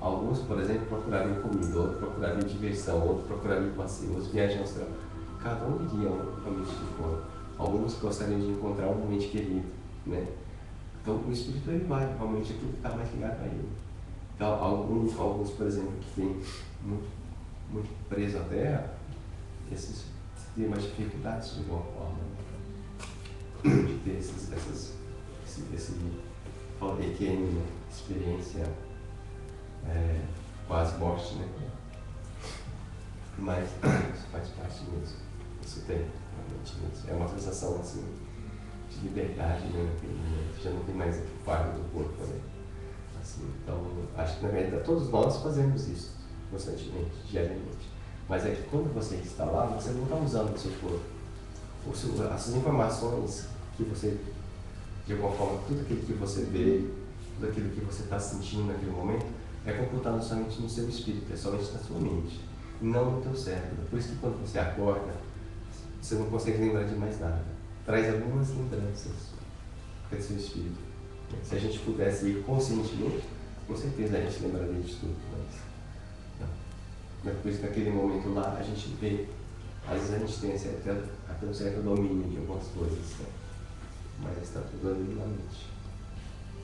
alguns, por exemplo, procurariam comida, outros procurariam diversão, outros procurariam passeio, outros viajam astral. Cada um iria realmente de fora. Alguns gostariam de encontrar um ente querido, né? Então, o espírito ele vai realmente aquilo que está mais ligado a ele. Então, alguns, por exemplo, que têm muito preso à terra, esses têm mais dificuldades de alguma forma de ter esse pequeno, né? Experiência quase morte, né? Mas isso faz parte mesmo. Isso tem, realmente mesmo. É uma sensação assim de liberdade, né? Já não tem mais aquele fardo do corpo, né? Assim, então, acho que na verdade todos nós fazemos isso constantemente, diariamente. Mas é que quando você está lá, você não está usando o seu corpo. As informações que você, de alguma forma, tudo aquilo que você vê, tudo aquilo que você está sentindo naquele momento, é computado somente no seu espírito, é somente na sua mente, e não no teu cérebro. Por isso que quando você acorda, você não consegue lembrar de mais nada. Traz algumas lembranças para o seu espírito. Se a gente pudesse ir conscientemente, com certeza a gente lembraria de tudo, mas não. Mas por isso que naquele momento lá a gente vê, às vezes a gente tem até um certo domínio de algumas coisas, né? Mas está tudo ali na mente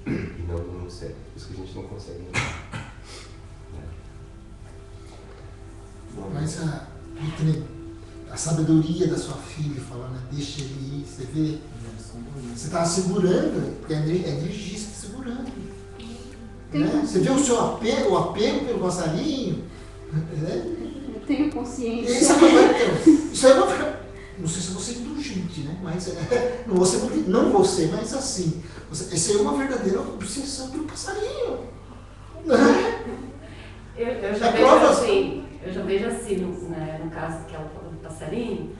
e não no cérebro, por isso que a gente não consegue lembrar. Mas a sabedoria da sua filha falando, né? Deixa ele ir, você vê? Você está segurando, porque é a energia está segurando. Né? Você vê o seu apego, pelo passarinho. Né? Eu tenho consciência. Isso é não sei se você é indulgente, né? Mas não você, mas assim, essa é uma verdadeira obsessão pelo passarinho. Eu já vejo assim, no caso que ela falou do passarinho,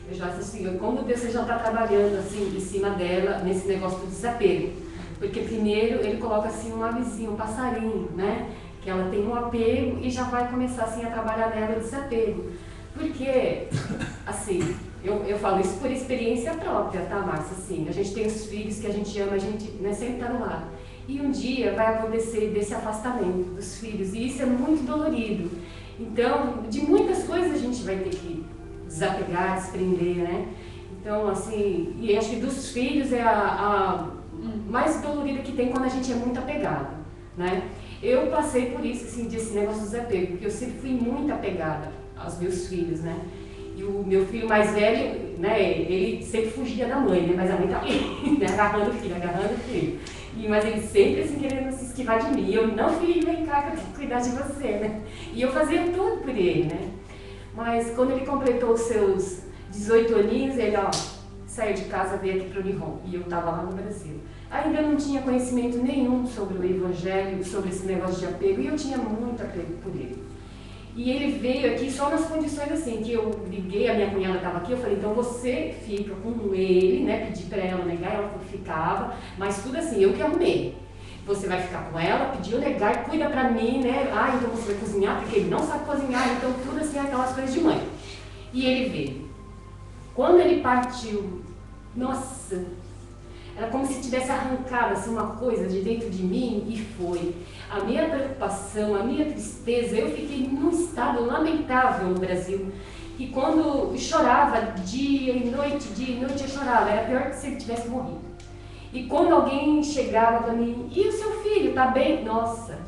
eu já acho assim, como Deus já está trabalhando assim em cima dela nesse negócio do desapego. Porque primeiro ele coloca assim um avizinho, um passarinho, né? Que ela tem um apego e já vai começar assim a trabalhar nela o desapego. Porque, assim, eu falo isso por experiência própria, tá, Márcia? Assim, a gente tem os filhos que a gente ama, a gente sempre está no lado. E um dia vai acontecer desse afastamento dos filhos, e isso é muito dolorido. Então, de muitas coisas a gente vai ter que desapegar, desprender, né? Então, assim, e acho que dos filhos é a mais dolorida que tem quando a gente é muito apegado, né? Eu passei por isso, assim, desse negócio do desapego, porque eu sempre fui muito apegada aos meus filhos, né? E o meu filho mais velho, né, ele sempre fugia da mãe, né? Mas a mãe estava ali, né, agarrando o filho. Mas ele sempre, assim, querendo se esquivar de mim. Eu, não, filho, vem cá que eu tenho que cuidar de você, né? E eu fazia tudo por ele, né? Mas quando ele completou os seus 18 aninhos, ele, saiu de casa, veio aqui para o Uniron. E eu estava lá no Brasil. Ainda não tinha conhecimento nenhum sobre o Evangelho, sobre esse negócio de apego, e eu tinha muito apego por ele. E ele veio aqui só nas condições assim, que eu liguei, a minha cunhada estava aqui, eu falei, então você fica com ele, né, pedi para ela negar, ela ficava, mas tudo assim, eu que arrumei. Você vai ficar com ela, pediu negar, cuida pra mim, né, então você vai cozinhar, porque ele não sabe cozinhar, então tudo assim, aquelas coisas de mãe. E ele veio. Quando ele partiu, nossa, era como se tivesse arrancado assim, uma coisa de dentro de mim, e foi. A minha preocupação, a minha tristeza, eu fiquei num estado lamentável no Brasil. E quando eu chorava dia e noite eu chorava, era pior que se ele tivesse morrido. E quando alguém chegava para mim, e o seu filho, tá bem? Nossa!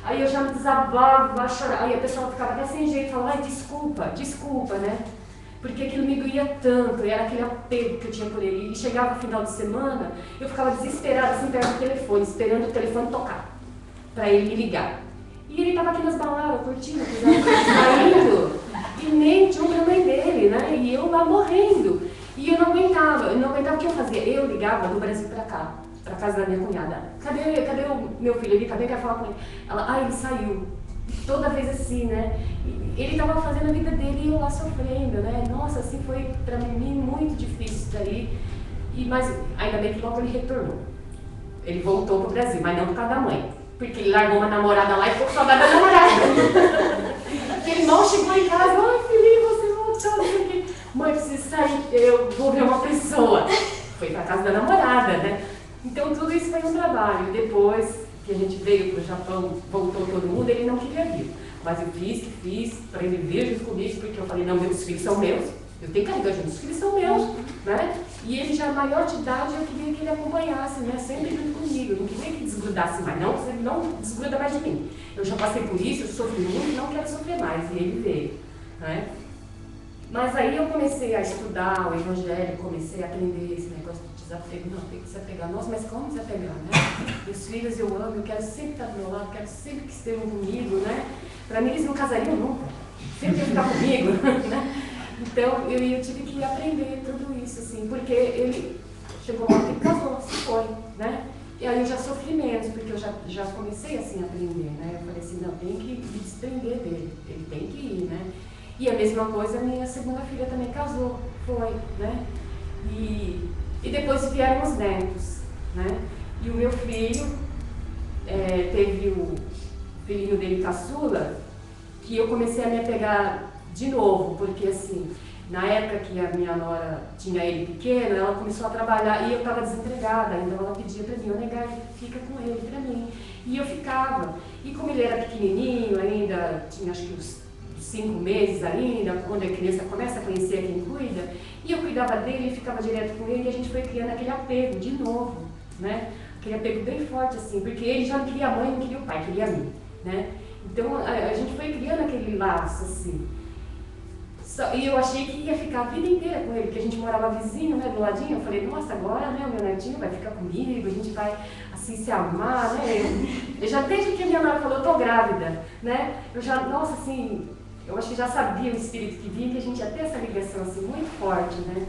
Aí eu já me desabava, chorava, aí a pessoa ficava até sem jeito, falava, desculpa, né? Porque aquilo me doía tanto, era aquele apego que eu tinha por ele. E chegava no final de semana, eu ficava desesperada, assim, perto do telefone, esperando o telefone tocar, para ele me ligar. E ele estava aqui nas baladas, curtindo, saindo, e nem tinha uma mãe dele, né? E eu lá morrendo. E eu não aguentava o que eu fazia. Eu ligava do Brasil para cá, para casa da minha cunhada. Cadê o meu filho? Ele acabei de falar com ele. Ela, ele saiu. Toda vez assim, né? Ele estava fazendo a vida dele e eu lá sofrendo, né? Nossa, assim foi para mim muito difícil isso daí. Mas ainda bem que logo ele retornou. Ele voltou pro Brasil, mas não por causa da mãe. Porque ele largou uma namorada lá e ficou com saudade da namorada. Ele mal chegou em casa, Felipe, você voltou. Mãe, preciso sair, eu vou ver uma pessoa. Foi pra casa da namorada, né? Então tudo isso foi um trabalho. Depois que a gente veio pro Japão, voltou todo mundo, ele não queria vir. Mas eu fiz para ele vir junto comigo, porque eu falei, não, meus filhos são meus. Eu tenho que carregar junto, os filhos são meus, né? E ele já maior de idade, eu queria que ele acompanhasse, né? Sempre junto comigo. Eu não queria que desgrudasse mais, não, ele não desgruda mais de mim. Eu já passei por isso, eu sofri muito, não quero sofrer mais. E ele veio, né? Mas aí eu comecei a estudar o Evangelho, comecei a aprender esse negócio de desapego. Não, tem que desapegar. Nossa, mas como desapegar, né? Meus filhos eu amo, eu quero sempre estar do meu lado, quero sempre que estejam comigo, né? Para mim eles não casariam nunca, sempre iam ficar comigo, né? Então eu tive que aprender tudo isso, assim, porque ele chegou lá e casou, se foi, né? E aí eu já sofri menos, porque eu já comecei assim a aprender, né? Eu falei assim, não, tem que me desprender dele, ele tem que ir, né? E a mesma coisa, a minha segunda filha também casou, foi, né? E depois vieram os netos, né? E o meu filho teve o filhinho dele caçula, que eu comecei a me apegar de novo, porque assim, na época que a minha nora tinha ele pequeno, ela começou a trabalhar e eu estava desempregada, então ela pedia para mim, eu negar, fica com ele para mim. E eu ficava. E como ele era pequenininho ainda, tinha acho que uns 5 meses ainda, quando a criança começa a conhecer quem cuida, e eu cuidava dele e ficava direto com ele, e a gente foi criando aquele apego de novo, né? Aquele apego bem forte assim, porque ele já não queria a mãe, não queria o pai, queria a mim, né? Então a gente foi criando aquele laço assim. E eu achei que ia ficar a vida inteira com ele, porque a gente morava vizinho, né, do ladinho. Eu falei, nossa, agora, né, o meu netinho vai ficar comigo, a gente vai, assim, se amar, né. Eu já desde que a minha nora falou, eu tô grávida, né, eu já, nossa, assim, eu acho que já sabia o espírito que vinha, que a gente ia ter essa ligação assim, muito forte, né?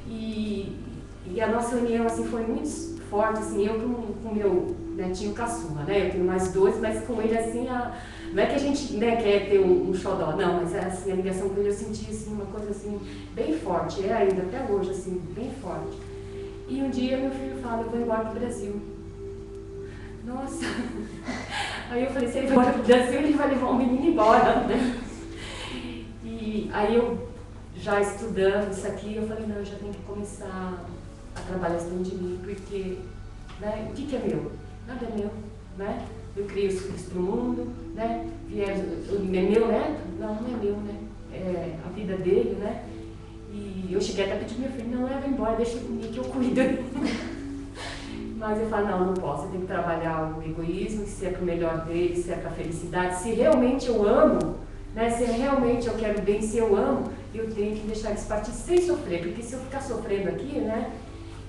E a nossa união assim, foi muito forte, assim, eu com o meu netinho caçula, né? Eu tenho mais 2, mas com ele assim, não é que a gente, né, quer ter um xodó, não, mas assim, a ligação com ele eu senti assim, uma coisa assim, bem forte, é ainda até hoje, assim, bem forte. E um dia meu filho fala, eu vou embora pro Brasil. Nossa! Aí eu falei, se ele vai embora pro Brasil, ele vai levar o menino embora, né? E aí eu, já estudando isso aqui, eu falei, não, eu já tenho que começar a trabalhar dentro de mim, porque, né, o que é meu? Nada é meu, né? Eu criei os filhos para o mundo, né? É meu neto? Não, não é meu, né? É a vida dele, né? E eu cheguei até a pedir pro meu filho, não, leva embora, deixa comigo que eu cuido. Mas eu falo, não posso, eu tenho que trabalhar o egoísmo, se é para o melhor dele, se é para a felicidade, se realmente eu amo, né? Se realmente eu quero bem, se eu amo, eu tenho que deixar eles partir sem sofrer, porque se eu ficar sofrendo aqui, né?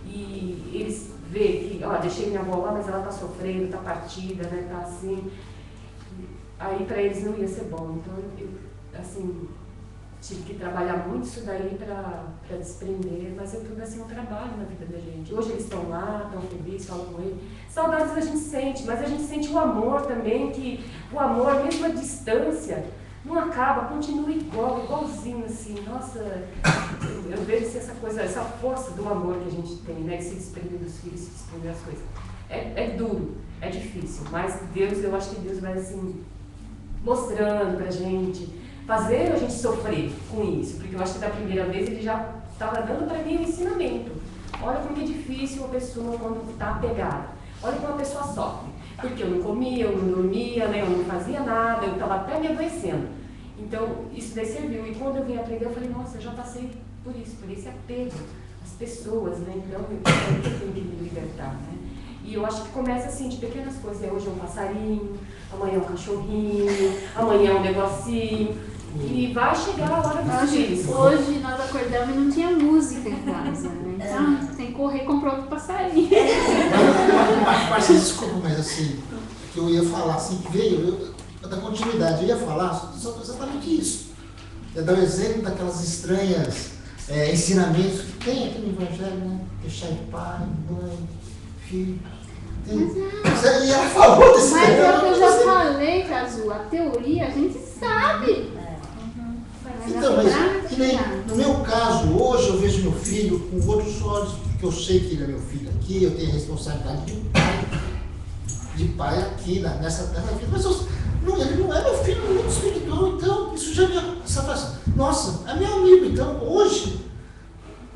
E eles veem que, ó, deixei minha avó lá, mas ela tá sofrendo, tá partida, né? Tá assim. Aí para eles não ia ser bom. Então eu assim, tive que trabalhar muito isso daí para desprender, mas é tudo assim um trabalho na vida da gente. Hoje eles estão lá, estão felizes, falam com ele. Saudades a gente sente, mas a gente sente o amor também, que o amor, mesmo à distância, não acaba, continua igualzinho, assim. Nossa, eu vejo assim, essa coisa, essa força do amor que a gente tem, né? Que se desprende dos filhos, se desprende das coisas. É duro, é difícil, mas Deus, eu acho que Deus vai assim, mostrando pra gente, fazendo a gente sofrer com isso, porque eu acho que da primeira vez ele já estava dando para mim um ensinamento. Olha como é difícil uma pessoa quando está apegada. Olha como a pessoa sofre. Porque eu não comia, eu não dormia, né? Eu não fazia nada, eu estava até me adoecendo. Então, isso daí serviu. E quando eu vim aprender, eu falei, nossa, eu já passei por esse apego às pessoas, né? Então, eu tenho que me libertar, né? E eu acho que começa assim, de pequenas coisas. Hoje é um passarinho, amanhã é um cachorrinho, amanhã é um negocinho. E vai chegar a hora dos filhos. Hoje nós acordamos e não tinha música em casa, né? Então tem que correr e comprar outro passarinho. Mas desculpa, mas assim, que eu ia falar assim, que veio, da continuidade, eu ia falar exatamente isso. É dar o exemplo daquelas estranhas ensinamentos que tem aqui no Evangelho, né? Deixar de pai, mãe, filho. Mas ela falou desse Mas é o que eu já falei, Cazu, a teoria a gente sabe. Então, mas que nem no meu caso, hoje eu vejo meu filho com outros olhos, porque eu sei que ele é meu filho aqui, eu tenho a responsabilidade de pai aqui nessa vida. Mas ele não é meu filho no mundo espiritual, então isso já me satisfaz. Nossa, é meu amigo, então hoje,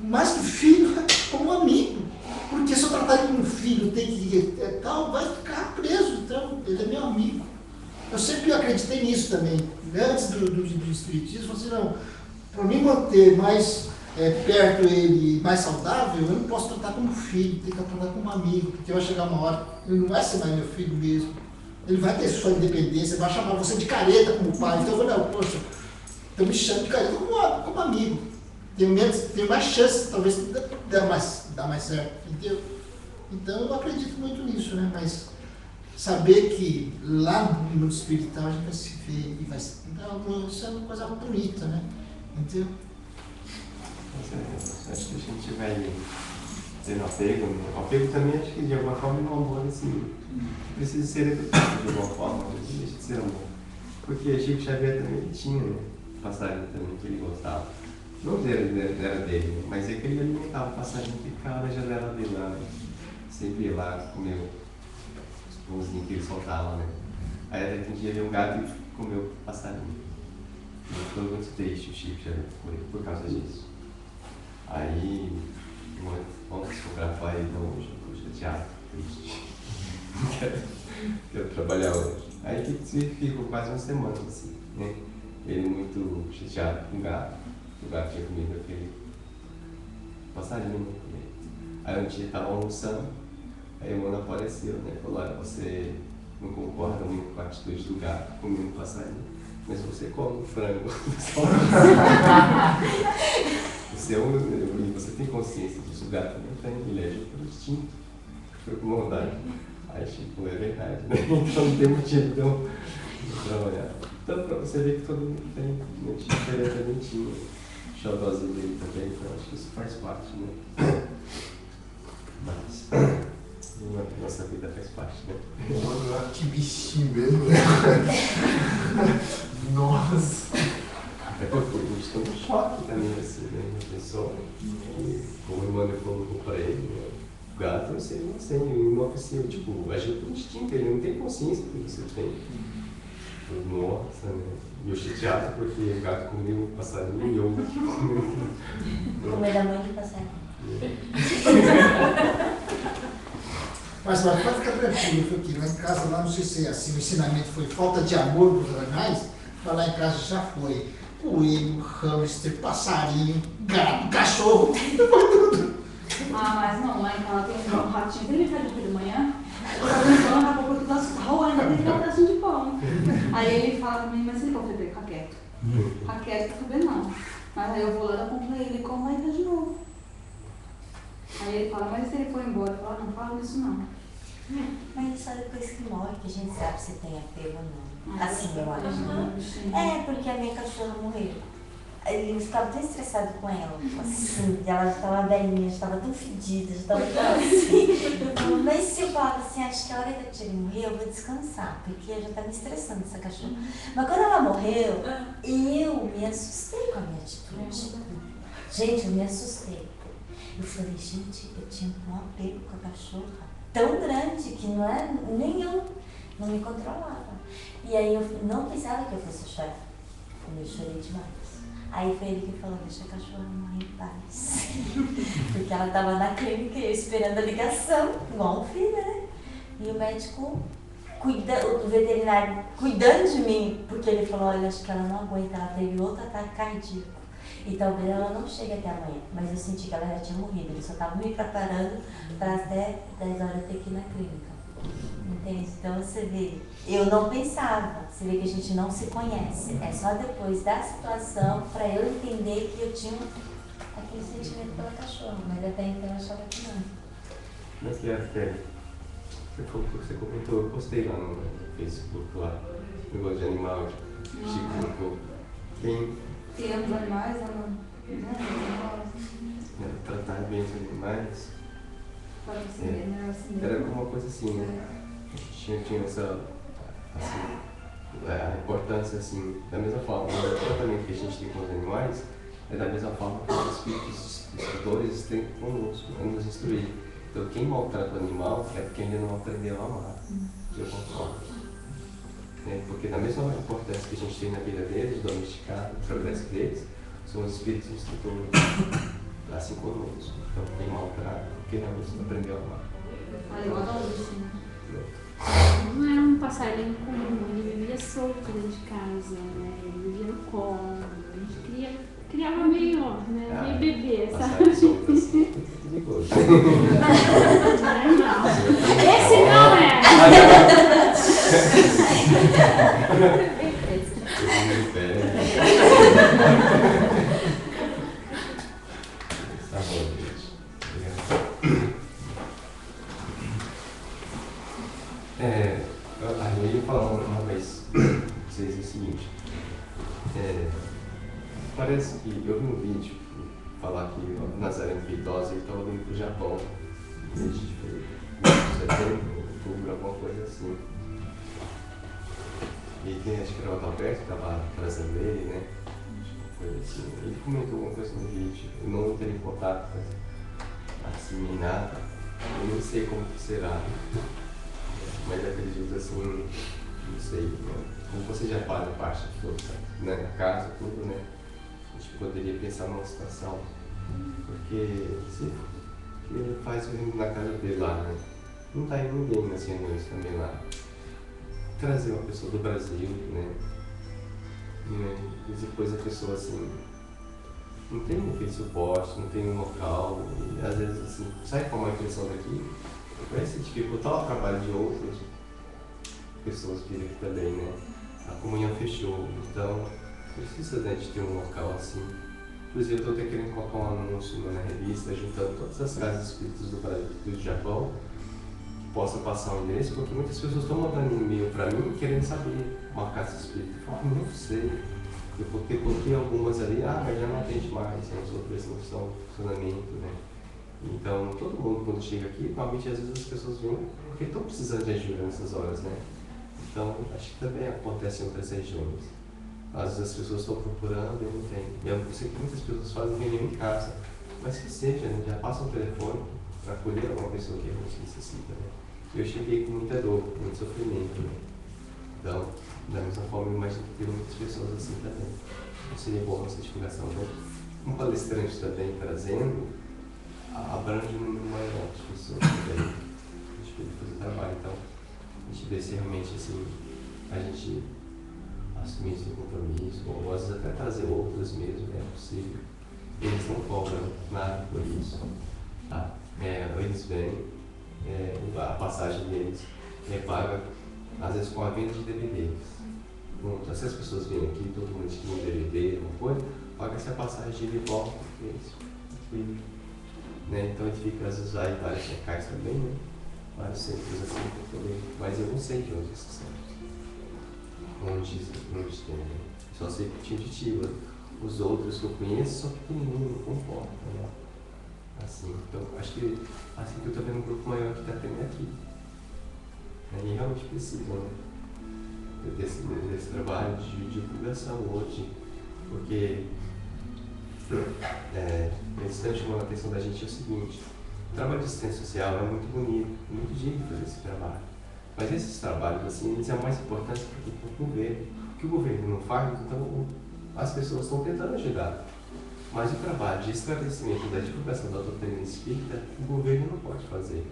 mais que filho, é como amigo. Porque se eu tratar ele como filho, tem que tal, vai ficar preso, então ele é meu amigo. Eu sempre acreditei nisso também. Antes do Espiritismo, eu falei assim, não, para me manter mais perto ele, mais saudável, eu não posso tratar como filho, tenho que tratar como amigo, porque vai chegar uma hora, ele não vai ser mais meu filho mesmo. Ele vai ter sua independência, vai chamar você de careta como pai. Então eu falei, não, poxa, eu me chamo de careta como amigo. Tenho mais chance, talvez, de dar mais certo, entendeu? Então eu acredito muito nisso, né? Mas saber que lá no mundo espiritual a gente vai se ver e vai se... Então, isso é uma coisa bonita, né? Entendeu? Acho que a gente vai tendo apego, né? O apego também acho que de alguma forma é um amor assim, precisa ser educado de alguma forma, não deixa de ser amor. Porque Chico Xavier também tinha, né? Passarinho também que ele gostava. Não era dele, né? Mas é que ele alimentava o passarinho que ficava na janela dele lá, né? Sempre ia lá comer os pãozinhos que ele soltava, né? Aí até que um dia veio um gato e comeu o passarinho. Ele ficou muito triste, o Chico Xavier, por causa disso. Aí, vamos fotografar ele, não, hoje eu estou chateado, triste. Quero trabalhar hoje. Aí que ficou quase uma semana assim, né? Ele muito chateado com o gato tinha comido aquele passarinho, né? Aí um dia estava almoçando, aí a Mona apareceu, né? Falou, olha, você não concorda muito com a atitude do gato comendo passarinho, mas você come frango. Você tem consciência disso, o gato não tem, ele age por instinto, foi com maldade. Aí, tipo, é verdade, né? Então não tem motivo de trabalhar. Então, pra você ver que todo mundo tem uma diferentemente xodózinho dele também, então acho que isso faz parte, né? Mas nossa vida faz parte, né? Olha que bichinho mesmo, né? Nossa! É porque a gente tem um choque também, assim, né? A pessoa, como o Emmanuel colocou pra ele, né? O gato, você não sei, uma pessoa, tipo, agiu por instinto, ele não tem consciência do que você tem. Nossa, né? E eu chateado porque o gato comeu um passarinho e eu Comer da mãe de passarinho. Mas pode ficar tranquilo, porque lá em casa, lá não sei se é assim, o ensinamento foi falta de amor para os animais, mas lá em casa já foi coelho, hamster, passarinho, gato, cachorro. Ah, mas não, lá em casa tem um ratinho que ele faz de manhã, eu tava limpando, a pouco eu tô roendo, ele dá um pedacinho de pão. Aí ele fala pra mim, mas ele pode beber, fica quieto. Fica quieto, tá bebendo não. Mas aí eu vou lá, dá pra ele e como, aí tá de novo. Aí ele fala, mas se ele for embora, eu falo, não fala isso não. Mas só depois que morre que a gente sabe se tem apego ou não. Assim, eu acho. Uhum. É, porque a minha cachorra morreu. Eu ficava tão estressado com ela, assim, ela já estava velhinha, já estava tão fedida, já estava tão assim. Mas se eu falava assim, acho que a hora que a Tia morrer, eu vou descansar, porque eu já estava me estressando essa cachorra. Mas quando ela morreu, eu me assustei com a minha atitude. Gente, eu me assustei. Eu falei, gente, eu tinha um apego com a cachorra tão grande que não é, nem eu não me controlava. E aí eu não pensava que eu fosse chorar. Eu chorei demais. Aí foi ele que falou, deixa a cachorra morrer em paz. Porque ela estava na clínica e eu esperando a ligação, igual um filho, né? E o médico, o veterinário, cuidando de mim, porque ele falou, olha, acho que ela não aguenta, ela teve outro ataque cardíaco. E talvez ela não chegue até amanhã, mas eu senti que ela já tinha morrido. Ele só estava me preparando para até 10 horas ter que ir na clínica. Entende? Então você vê, eu não pensava, você vê que a gente não se conhece. É só depois da situação para eu entender que eu tinha aquele sentimento pela cachorra, mas até então eu achava que não. Mas que é, você comentou, eu postei lá no Facebook, lá, negócio de animal, Chico, Quem ama os animais, ama tratar bem os animais. Assim, Era uma coisa assim, né? Tinha essa, assim, a importância, assim, da mesma forma, o tratamento que a gente tem com os animais é da mesma forma que os espíritos instrutores têm conosco, a nos instruir. Então, quem maltrata o animal é porque ainda não aprendeu a amar, eu concordo. Porque da mesma importância que a gente tem na vida deles, domesticar, o progresso deles, são os espíritos instrutores, assim conosco. Então, quem maltrata, porque realmente não aprendeu a amar. Ah, eu adoro isso, né? Não era um passarinho comum, ele vivia solto dentro de casa, né? Ele vivia no colo, a gente criava meio, né? Meio bebê, sabe? Passarinho solto assim, é perigoso. Não. Esse não é! Tá bom, gente. Eu ia falar uma vez pra vocês o seguinte. Parece que eu vi um vídeo falar que o Nazareno Feitosa estava vindo pro Japão desde setembro, outubro, alguma coisa assim. E tem, acho que era o Adalberto que estava trazendo ele, né? Coisa assim. Ele comentou alguma coisa no vídeo. Eu não entrei em contato assim, nem nada. Eu não sei como que será. Mas acredito assim, não sei. Né? Como você já faz a parte de toda, né? Na casa, tudo, né? A gente poderia pensar numa situação. Porque se ele faz o ringue na casa dele lá, né? Não tá indo ninguém nascendo isso também lá. Trazer uma pessoa do Brasil, né? E depois a pessoa assim não tem aquele suporte, não tem um local, e às vezes assim, sai com uma impressão daqui, vai se dificultar o trabalho de outras pessoas que aqui também, né? A comunhão fechou, então precisa, né, de ter um local assim. Inclusive eu estou até querendo colocar um anúncio na revista, juntando todas as casas espíritas do Brasil, do Japão, possa passar um endereço, porque muitas pessoas estão mandando e-mail para mim querendo saber uma casa espírita. Eu falo, não sei. Eu coloquei algumas ali, mas já não atende mais, as outras não estão em funcionamento, né? Então, todo mundo quando chega aqui, normalmente às vezes as pessoas vêm porque estão precisando de ajuda nessas horas, né? Então, acho que também acontece em outras regiões. Às vezes as pessoas estão procurando e não tem. Eu sei que muitas pessoas fazem reunião em casa, mas que seja, né? Já passam o telefone para acolher alguma pessoa que realmente necessita, né? Eu cheguei com muita dor, com muito sofrimento, né? Então, da mesma forma, eu imagino que tem muitas pessoas assim também. Não seria bom essa divulgação, né? Um palestrante também trazendo, abrange um número maior de pessoas também. A gente pode fazer o trabalho, então a gente vê se realmente assim, a gente assumir esse compromisso, ou às vezes até trazer outros mesmo, é possível. Eles não cobram nada por isso, tá? Eles vêm, a passagem deles é paga, às vezes com a venda de DVDs. Então, se as pessoas vêm aqui, todo mundo tem um DVD, alguma coisa, paga-se a passagem de ida e volta, né? Então a gente fica, às vezes, aí vários locais também, né? Vários centros assim também, mas eu não sei de onde esses centros. Onde tem, né? Só sei que tinha de Tiba. Os outros que eu conheço são pequenininhos, não comportam, né? Assim, então acho que assim que eu estou vendo um grupo maior que está tendo aqui. E realmente precisam, né? Desse trabalho de divulgação hoje, porque eles estão chamando a atenção da gente é o seguinte: o trabalho de assistência social é muito bonito, muito digno fazer esse trabalho, mas esses trabalhos assim, eles são mais importantes para o governo. O que o governo não faz, então as pessoas estão tentando ajudar, mas o trabalho de esclarecimento da divulgação da doutrina espírita, o governo não pode fazer.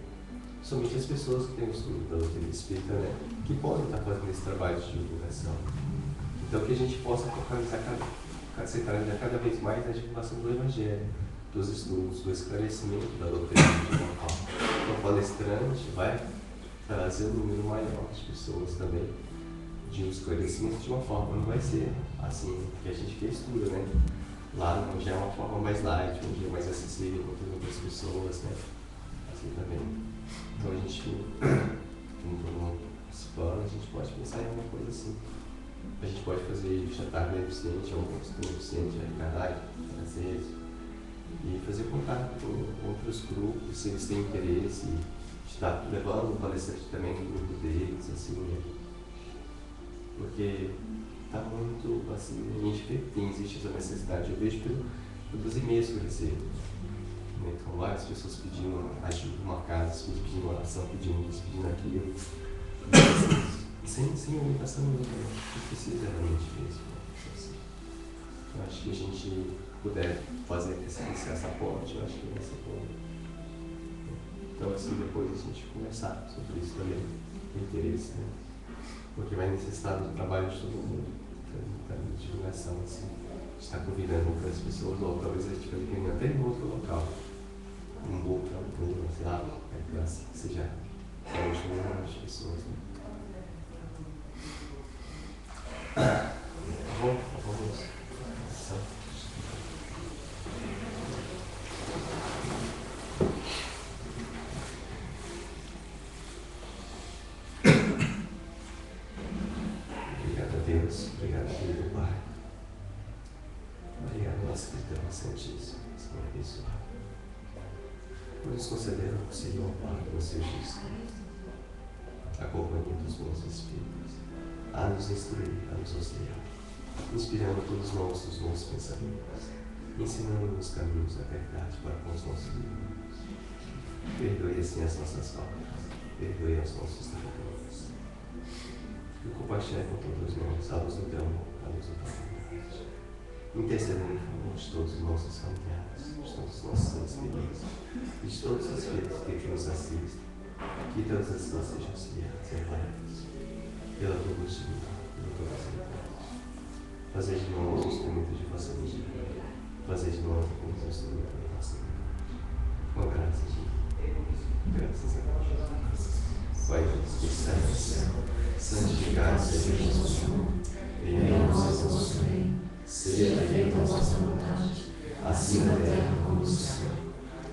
Somente as pessoas que têm o estudo da doutrina espírita, né, que podem estar fazendo esse trabalho de divulgação. Então, que a gente possa centralizar cada vez mais na divulgação do Evangelho, dos estudos, do esclarecimento da doutrina de uma forma. Então, o palestrante vai trazer um número maior de pessoas também, de um esclarecimento de uma forma, não vai ser assim que a gente fez tudo, né? Lá onde é uma forma mais light, onde é mais acessível para todas as pessoas, né? Assim também. Então a gente, nesse plano, a gente pode pensar em alguma coisa assim. A gente pode fazer jantar beneficente, alguns beneficente, arrecadar, fazer isso. E fazer contato com outros grupos, se eles têm interesse, estar levando o palestrante também no grupo deles, assim, né? Porque está muito, assim, a gente vê que existe essa necessidade. Eu vejo pelos e-mails que eu recebo. Então, várias pessoas pedindo ajuda, uma casa, pedindo oração, pedindo isso, pedindo aquilo. Sem orientação nenhuma, que precisa realmente mesmo. Assim. Eu acho que a gente puder fazer esse aporte, eu acho que vai ser bom. Então, assim, depois a gente conversar sobre isso também, com interesse, né? Porque vai necessitar do trabalho de todo mundo, de divulgação, assim. A gente está convidando outras pessoas, ou talvez a gente vai vir até em outro local. Um bom trabalho, sei lá, para que seja para as pessoas, né? Bom, vamos. Obrigado a Deus, obrigado a Deus, Pai. Obrigado, nosso Deus Santíssimo, Senhor abençoado. Por nos conceder o Senhor, Pai, no seu juízo, a companhia dos bons espíritos, a nos instruir, a nos auxiliar, inspirando todos nós os bons pensamentos, ensinando os caminhos da verdade para com os nossos irmãos. Perdoe assim as nossas faltas, perdoe os nossos defeitos. E compaixão com todos nós, a luz do teu amor, a luz da tua bondade. Intercedendo em favor de todos os nossos familiares, de todos os nossos seres queridos, e de todos os filhos que nos assistem, que todas as pessoas sejam auxiliadas e amparadas pela tua luz divina, pela tua misericórdia. Fazer de nós um instrumento de vossa luz divina, fazer de nós um instrumento da vossa luz. Com graças a Deus, graças a Deus. Pai que estás no céu, santificado seja o vosso nome, venha a nós o vosso reino, seja feita a vossa vontade, assim na terra como no céu.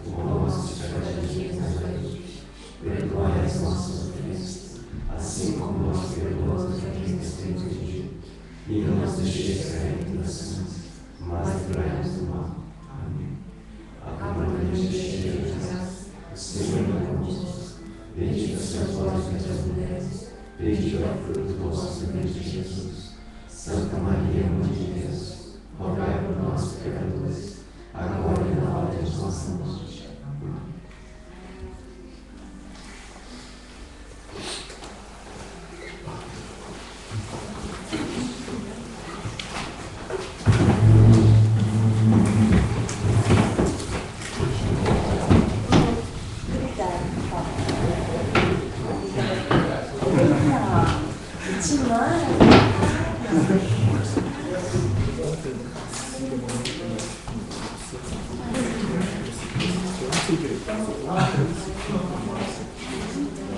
O pão nosso de cada dia nos dai hoje, perdoai as as nossas ofensas, assim como nós perdoamos a quem nos tem ofendido. E não nos deixeis cair em tentações, mas livrai-nos do mal. Amém. Ave Maria, cheia de graça, o Senhor é convosco. Bendita sois vós entre as mulheres, bendito é o fruto do vosso ventre, Jesus. Santa Maria, Mãe de Deus, rogai por nós, pecadores, agora e na hora de nossa morte. Amém. Não sei direito.